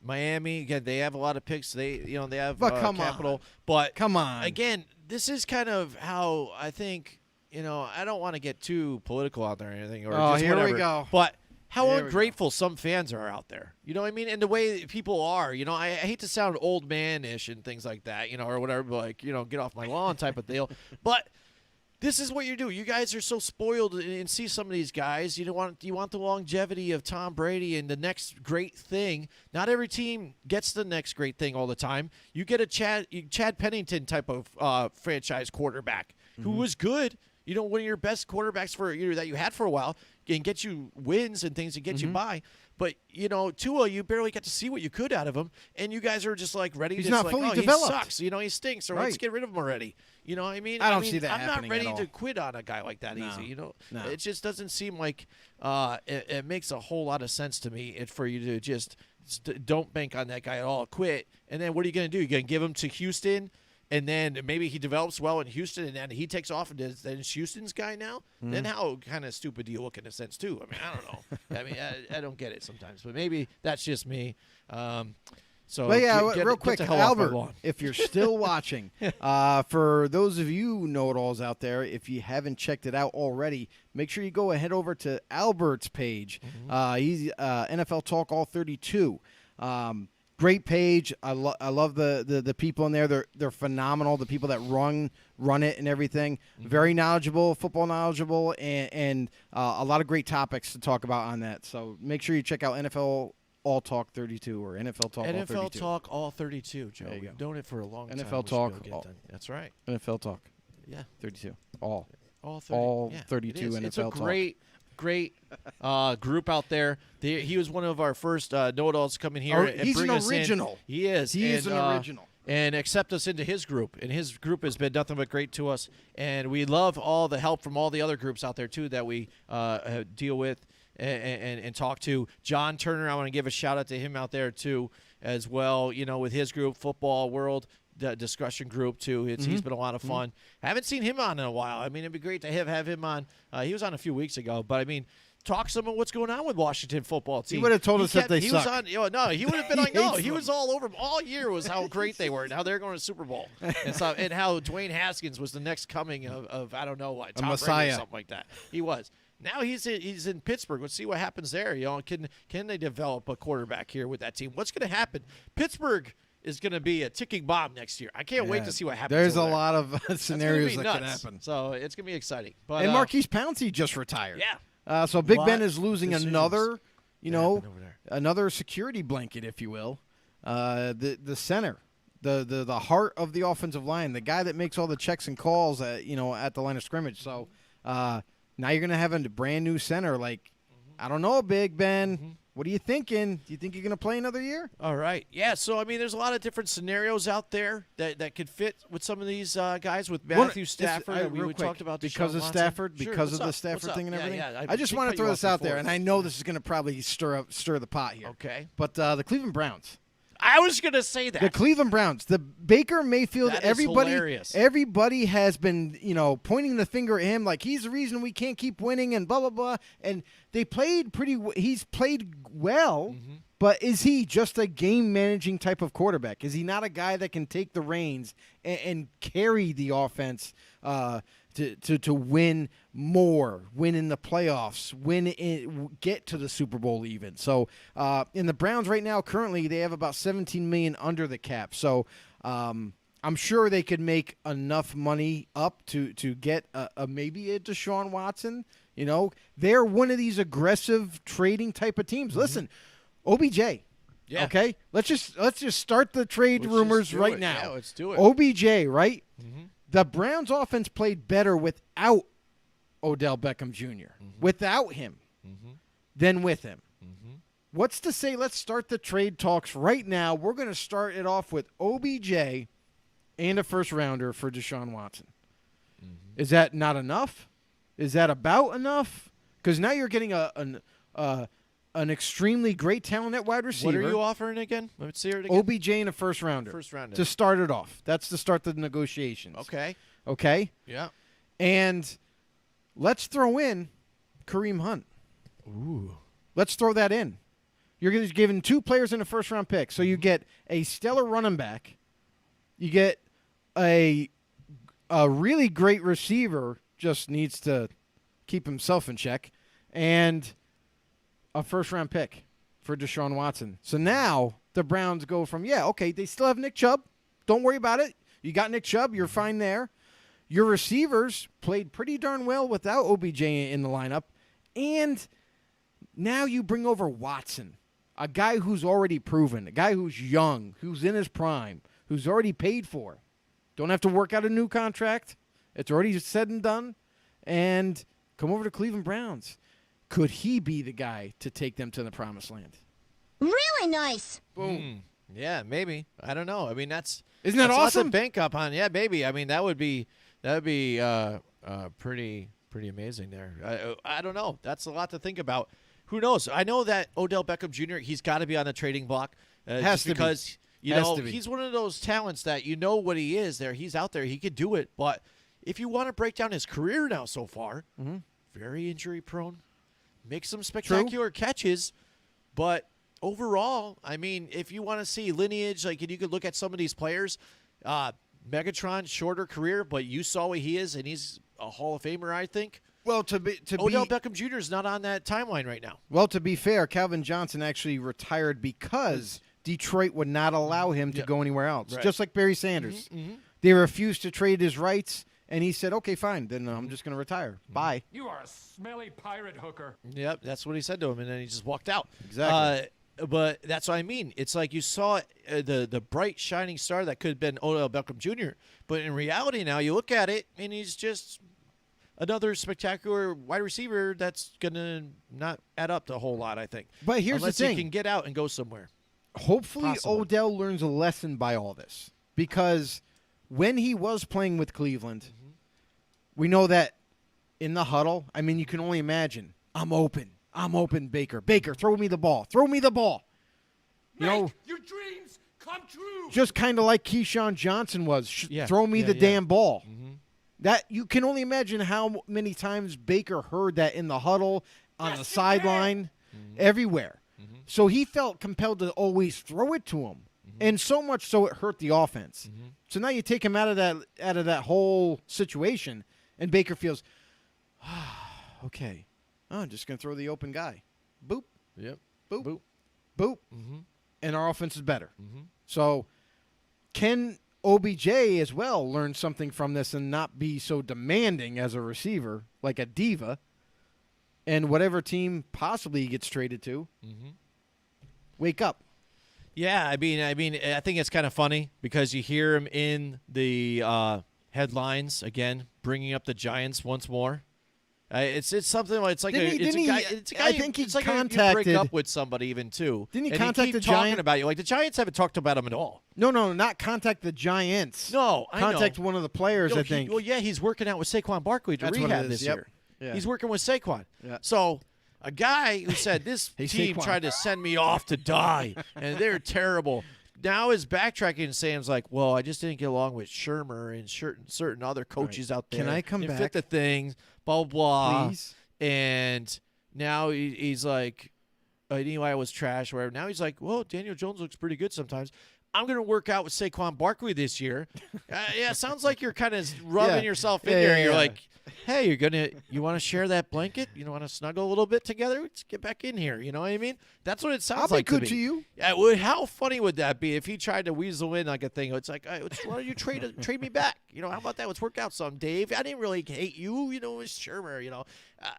Miami. Again, they have a lot of picks. They have capital. On. But come on, again, this is kind of how I think. I don't want to get too political out there or anything. Or just here whatever, we go. But how Here we ungrateful some fans are out there. You know what I mean? And the way people are. I hate to sound old man-ish and things like that. Or whatever. Like get off my lawn type of deal. But this is what you do. You guys are so spoiled and see some of these guys. You want the longevity of Tom Brady and the next great thing. Not every team gets the next great thing all the time. You get a Chad Pennington type of franchise quarterback who was good. One of your best quarterbacks that you had for a while and get you wins and things and get you by. But, Tua, you barely got to see what you could out of him, and you guys are just like ready He's to not like, fully oh, developed. He sucks. He stinks, or let's get rid of him already. You know what I mean? I don't see that I'm happening not ready at all. to quit on a guy like that easy. No. It just doesn't seem like it makes a whole lot of sense to me for you to just don't bank on that guy at all. Quit, and then what are you going to do? You're going to give him to Houston? And then maybe he develops well in Houston, and then he takes off and then it's Houston's guy now. Then how kind of stupid do you look in a sense too? I mean, I don't know. I mean, I don't get it sometimes, but maybe that's just me. So, but yeah, get real the quick, hell off my Albert, lawn. if you're still watching, for those of you know-it-alls out there, if you haven't checked it out already, make sure you go ahead over to Albert's page. He's NFL Talk All 32. Great page. I love the people in there. They're phenomenal. The people that run it and everything. Very knowledgeable, football knowledgeable, and a lot of great topics to talk about on that. So make sure you check out NFL All Talk 32 or NFL Talk All 32. NFL Talk All 32, Joe. There you We've go. done it for a long time. NFL We should Talk be able to get all- done. That's right. NFL Talk Yeah. 32. All 30. All Yeah, 32 it is. NFL It's a Talk. great group out there. He was one of our first know-it-alls coming here. and He's bring an us in. original. He is. He is And, an original. And accept us into his group. And his group has been nothing but great to us. And we love all the help from all the other groups out there, too, that we deal with and talk to. John Turner, I want to give a shout-out to him out there, too, as well, with his group, Football World. The discussion group too. He's been a lot of fun. I haven't seen him on in a while. I mean, it'd be great to have him on. He was on a few weeks ago, but I mean, talk some of what's going on with Washington football team. He would have told us that they he suck. Was on, no, he would have been like, He no, hates he them. was all over them all year. Was how great they were and how they're going to Super Bowl and stuff, and how Dwayne Haskins was the next coming of I don't know what Tom Brady Messiah. or something like that. He was. Now he's in Pittsburgh. Let's see what happens there. Can they develop a quarterback here with that team? What's going to happen? Pittsburgh is going to be a ticking bomb next year. I can't wait to see what happens. There's a over there. lot of scenarios that could nuts. happen. So it's going to be exciting. But, And Marquise Pouncey just retired. Yeah. So Big Ben What is losing decisions another, happened over there? another security blanket, if you will. The center, the heart of the offensive line, the guy that makes all the checks and calls at the line of scrimmage. So now you're going to have a brand new center. Like, I don't know, Big Ben. What are you thinking? Do you think you're going to play another year? All right. Yeah, so, I mean, there's a lot of different scenarios out there that could fit with some of these guys, with Matthew Stafford. We talked about because of Deshaun Stafford, Watson. because Sure, of the what's up? Stafford thing and Yeah, everything. yeah, I just want to cut throw you this off out there, before. and I know this is going to probably stir the pot here. Okay. But the Cleveland Browns. I was going to say that. The Cleveland Browns, the Baker Mayfield, That is hilarious. everybody has been, pointing the finger at him like he's the reason we can't keep winning and blah, blah, blah. And they played he's played well, but is he just a game-managing type of quarterback? Is he not a guy that can take the reins and carry the offense to win more, win in the playoffs, get to the Super Bowl even? So in the Browns right now, currently they have about $17 million under the cap. So I'm sure they could make enough money up to get maybe a Deshaun Watson. They're one of these aggressive trading type of teams. Listen, OBJ. Yeah. Okay, let's just start the trade rumors do right it. now. Yeah, let's do it. OBJ, right? The Browns' offense played better without Odell Beckham junior without him, than with him. What's to say? Let's start the trade talks right now. We're going to start it off with OBJ and a first rounder for Deshaun Watson. Is that not enough? Is that about enough? Because now you're getting an extremely great talent at wide receiver. What are you offering again? Let's see it again. OBJ and a first rounder. First rounder. To start it off. That's to start the negotiations. Okay. Yeah. And let's throw in Kareem Hunt. Ooh. Let's throw that in. You're going to give 2 players in a first-round pick. So you get a stellar running back. You get a really great receiver, just needs to keep himself in check, and a first-round pick for Deshaun Watson. So now the Browns go from, they still have Nick Chubb. Don't worry about it. You got Nick Chubb. You're fine there. Your receivers played pretty darn well without OBJ in the lineup. And now you bring over Watson, a guy who's already proven, a guy who's young, who's in his prime, who's already paid for. Don't have to work out a new contract. It's already said and done. And come over to Cleveland Browns. Could he be the guy to take them to the promised land? Really nice. Boom. Yeah, maybe. I don't know. I mean, Isn't that that's awesome? lots to bank up on. Yeah, maybe. I mean, that would be pretty amazing there. I don't know. That's a lot to think about. Who knows? I know that Odell Beckham Jr., he's got to be on the trading block. Has to be. Because Has to be. he's one of those talents that what he is there. He's out there. He could do it. But if you want to break down his career now so far, very injury prone, makes some spectacular catches, but overall, I mean, if you want to see lineage, like, and you could look at some of these players, Megatron, shorter career, but you saw what he is, and he's a Hall of Famer, I think. Well, Odell Beckham Jr. is not on that timeline right now. Well, to be fair, Calvin Johnson actually retired because Detroit would not allow him to go anywhere else, just like Barry Sanders. They refused to trade his rights, and he said, okay, fine, then I'm just going to retire. Bye. You are a smelly pirate hooker. Yep, that's what he said to him, and then he just walked out. Exactly. But that's what I mean. It's like you saw the bright, shining star that could have been Odell Beckham Jr., but in reality now you look at it, and he's just another spectacular wide receiver that's going to not add up to a whole lot, I think. But here's Unless the thing. he can get out and go somewhere. Hopefully Possibly. Odell learns a lesson by all this, because when he was playing with Cleveland, we know that in the huddle, I mean, you can only imagine, I'm open, Baker. Baker, throw me the ball. Make your dreams come true. Just kind of like Keyshawn Johnson was. Throw me the damn ball. That you can only imagine how many times Baker heard that in the huddle, on the sideline, everywhere. So he felt compelled to always throw it to him, and so much so it hurt the offense. So now you take him out of that whole situation, and Baker feels, okay, I'm just gonna throw the open guy, boop, Yep. boop, boop, and our offense is better. So can OBJ as well learn something from this and not be so demanding as a receiver, like a diva, and whatever team possibly he gets traded to, wake up. Yeah, I mean, I think it's kind of funny because you hear him in the headlines again, bringing up the Giants once more. It's something like it's a guy. I think he it's like contacted. you break up with somebody even too. Didn't he and contact keep the talking Giants? about you? Like the Giants haven't talked about him at all. No, not contact the Giants. No, I know. Contact one of the players. No, I think. he's working out with Saquon Barkley to That's what rehab it is, this yep. year. Yeah. He's working with Saquon. Yeah. So a guy who said this Hey, team Saquon. tried to send me off to die, and they're terrible. Now is backtracking and saying, like, well, I just didn't get along with Shermer and certain other coaches out there. Can I come Didn't back? Fit the things, blah, blah. Please? And now he's like, I knew I was trash, or whatever. Now he's like, well, Daniel Jones looks pretty good sometimes. I'm going to work out with Saquon Barkley this year. Yeah, sounds like you're kind of rubbing yourself in there. You're like, hey, you want to share that blanket? You want to snuggle a little bit together? Let's get back in here. You know what I mean? That's what it sounds I'll like be good to to me. you. Yeah, how funny would that be if he tried to weasel in like a thing? It's like, hey, why don't you trade me back? You know, how about that? Let's work out some, Dave. I didn't really hate you. You know, it was Shermer. You know,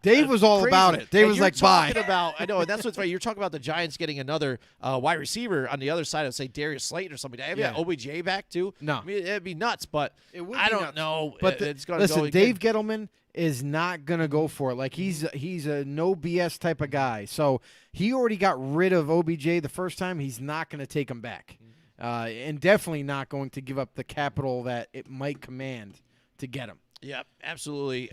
Dave was all crazy. about it. Dave And was you're like, bye. talking about, I know, and that's what's right. You're talking about the Giants getting another wide receiver on the other side of, say, Darius Slayton or something. Have Yeah. OBJ back too? No. I mean, it'd be nuts, but It would I be don't nuts. know. But It's going to listen, go. Dave Gettleman is not gonna go for it. Like he's a no BS type of guy. So he already got rid of OBJ the first time. He's not gonna take him back, and definitely not going to give up the capital that it might command to get him. Yep, absolutely.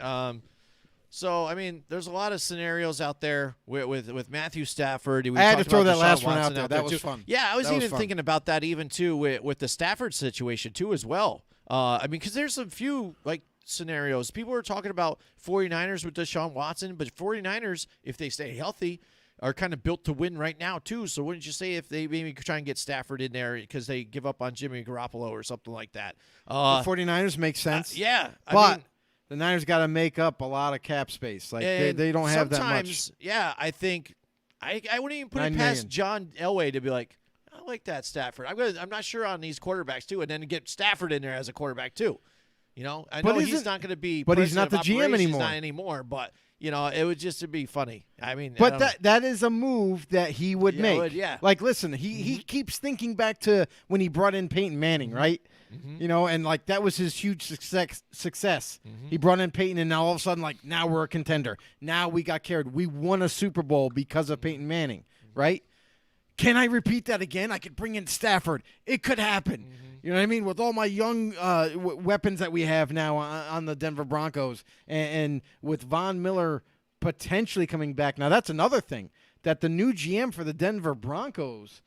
So I mean, there's a lot of scenarios out there with Matthew Stafford. We I had to talked throw about that last Deshaun one out Watson there. That was too. fun. Yeah, I was That was even fun. thinking about that even too with the Stafford situation too as well. I mean, because there's a few like scenarios. People are talking about 49ers with Deshaun Watson, but 49ers, if they stay healthy, are kind of built to win right now too. So wouldn't you say if they maybe try and get Stafford in there because they give up on Jimmy Garoppolo or something like that? The 49ers make sense. Yeah, but I mean, the Niners got to make up a lot of cap space. Like they don't have that much. Sometimes, yeah, I think I wouldn't even put it $9 past million. John Elway to be like, I like that Stafford. I'm not sure on these quarterbacks too, and then get Stafford in there as a quarterback too. You know, I know he's not going to be, but he's not the president of GM operations, anymore. Not anymore. But you know, it would just be funny. I mean, I But don't know. that is a move that he would Yeah, make. would, yeah. Like, listen, he keeps thinking back to when he brought in Peyton Manning, right? You know, and like that was his huge success. He brought in Peyton, and now all of a sudden, like now we're a contender. Now we got carried. We won a Super Bowl because of Peyton Manning, right? Can I repeat that again? I could bring in Stafford. It could happen. You know what I mean? With all my young weapons that we have now on the Denver Broncos, and with Von Miller potentially coming back. Now, that's another thing that the new GM for the Denver Broncos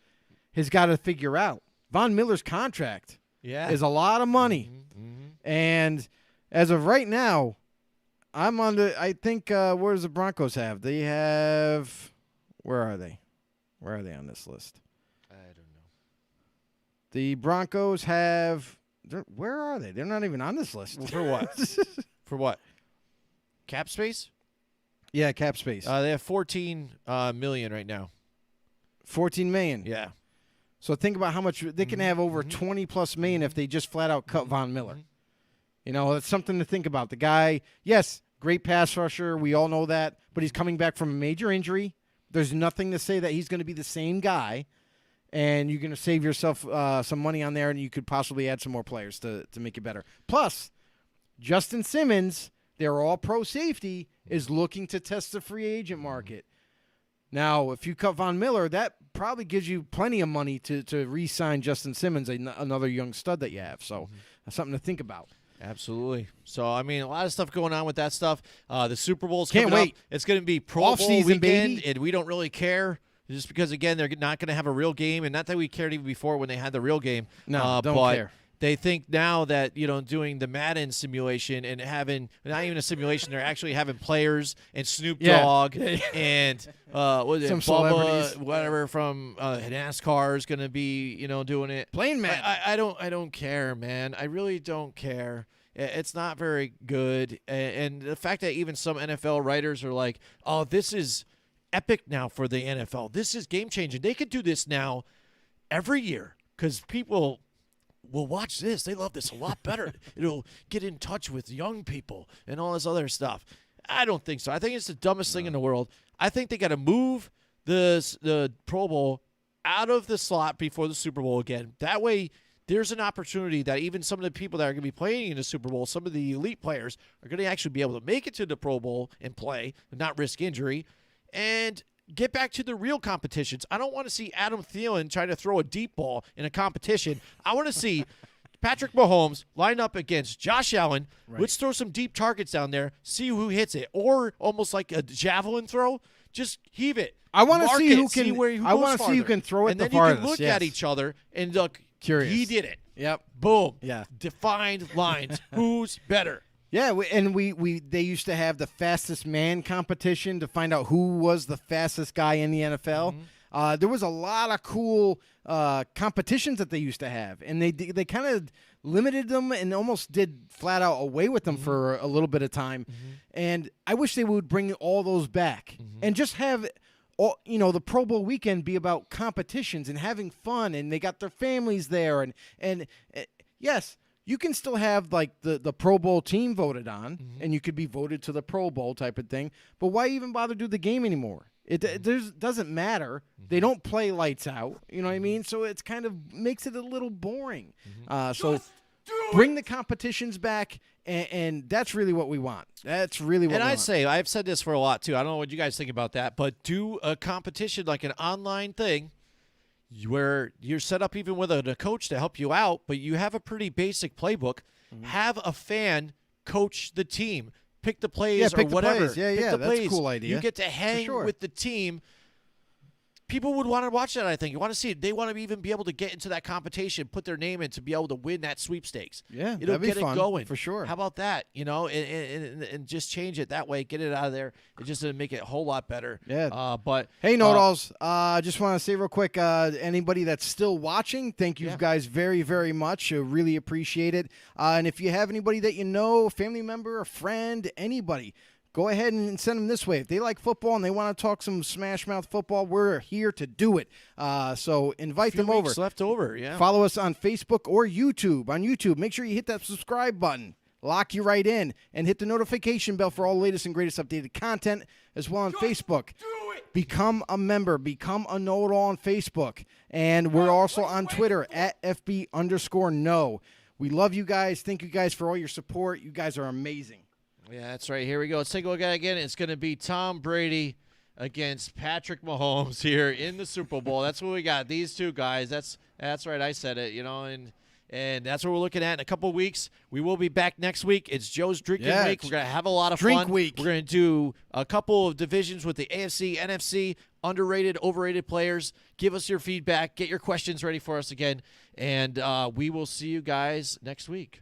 has got to figure out. Von Miller's contract is a lot of money. And as of right now, I'm on the – I think where does the Broncos have? They have – where are they? Where are they on this list? I don't know. The Broncos have – where are they? They're not even on this list. For what? For what? Cap space? Yeah, cap space. They have 14 million right now. 14 million. Yeah. So think about how much they can have over 20 plus million if they just flat out cut Von Miller. You know, it's something to think about. The guy, yes, great pass rusher. We all know that, but he's coming back from a major injury. There's nothing to say that he's going to be the same guy, and you're going to save yourself some money on there, and you could possibly add some more players to make it better. Plus, Justin Simmons, their all-pro safety, is looking to test the free agent market. Now, if you cut Von Miller, that probably gives you plenty of money to re-sign Justin Simmons, another young stud that you have. So that's something to think about. Absolutely. So, I mean, a lot of stuff going on with that stuff. The Super Bowl's Can't coming wait. up. It's going to be Pro Off-season, Bowl weekend, baby. and we don't really care. Just because, again, they're not going to have a real game, and not that we cared even before when they had the real game. No, don't but care. They think now that, you know, doing the Madden simulation and having, not even a simulation, they're actually having players and Snoop Yeah. Dogg and what is it, Some Bubba, celebrities. whatever from NASCAR is going to be, you know, doing it. Playing Madden. I don't care, man. I really don't care. It's not very good. And the fact that even some NFL writers are like, oh, this is epic now for the NFL. This is game-changing. They could do this now every year because people well, watch this. They love this a lot better. It'll get in touch with young people and all this other stuff. I don't think so. I think it's the dumbest thing in the world. I think they got to move the Pro Bowl out of the slot before the Super Bowl again. That way, there's an opportunity that even some of the people that are going to be playing in the Super Bowl, some of the elite players, are going to actually be able to make it to the Pro Bowl and play and not risk injury and get back to the real competitions. I don't want to see Adam Thielen trying to throw a deep ball in a competition. I want to see Patrick Mahomes line up against Josh Allen. Right. Let's throw some deep targets down there, see who hits it. Or almost like a javelin throw, just heave it. I want to see who can. Who I want to see who can throw it and the then farthest. You can look at each other and look. Curious. He did it. Yep. Boom. Yeah. Defined lines. Who's better? Yeah, they used to have the fastest man competition to find out who was the fastest guy in the NFL. There was a lot of cool competitions that they used to have, and they kind of limited them and almost did flat out away with them for a little bit of time. And I wish they would bring all those back and just have the Pro Bowl weekend be about competitions and having fun, and they got their families there, and yes. You can still have like the Pro Bowl team voted on, and you could be voted to the Pro Bowl type of thing. But why even bother do the game anymore? It doesn't matter. They don't play lights out. You know what I mean? So it's kind of makes it a little boring. So bring the competitions back, and that's really what we want. That's really what. And we I'd want. say I've said this for a lot too. I don't know what you guys think about that, but do a competition like an online thing, where you're set up even with a coach to help you out, but you have a pretty basic playbook. Have a fan coach the team. Pick the plays or whatever. Yeah, that's plays. a cool idea. You get to hang with the team. People would want to watch that, I think. You want to see it. They want to even be able to get into that competition, put their name in to be able to win that sweepstakes. Yeah, it'll that'd be get fun, it going. for sure. How about that? And just change it that way. Get it out of there. It just to make it a whole lot better. Yeah. But hey, Know-It-Alls, just want to say real quick, anybody that's still watching, thank you guys very, very much. Really appreciate it. And if you have anybody that you know, a family member, a friend, anybody, go ahead and send them this way. If they like football and they want to talk some smash mouth football, we're here to do it. So invite them over. Left over, yeah. Follow us on Facebook or YouTube. On YouTube, make sure you hit that subscribe button. Lock you right in and hit the notification bell for all the latest and greatest updated content as well on Facebook. Become a member. Become a know-it-all on Facebook. And we're also on Twitter at FB_know. We love you guys. Thank you guys for all your support. You guys are amazing. Yeah, that's right. Here we go. Let's take a look at it again. It's going to be Tom Brady against Patrick Mahomes here in the Super Bowl. That's what we got. These two guys. That's right. I said it, and that's what we're looking at in a couple of weeks. We will be back next week. It's Joe's Drinking Week. We're going to have a lot of Drink fun. Week. We're going to do a couple of divisions with the AFC, NFC, underrated, overrated players. Give us your feedback. Get your questions ready for us again, and we will see you guys next week.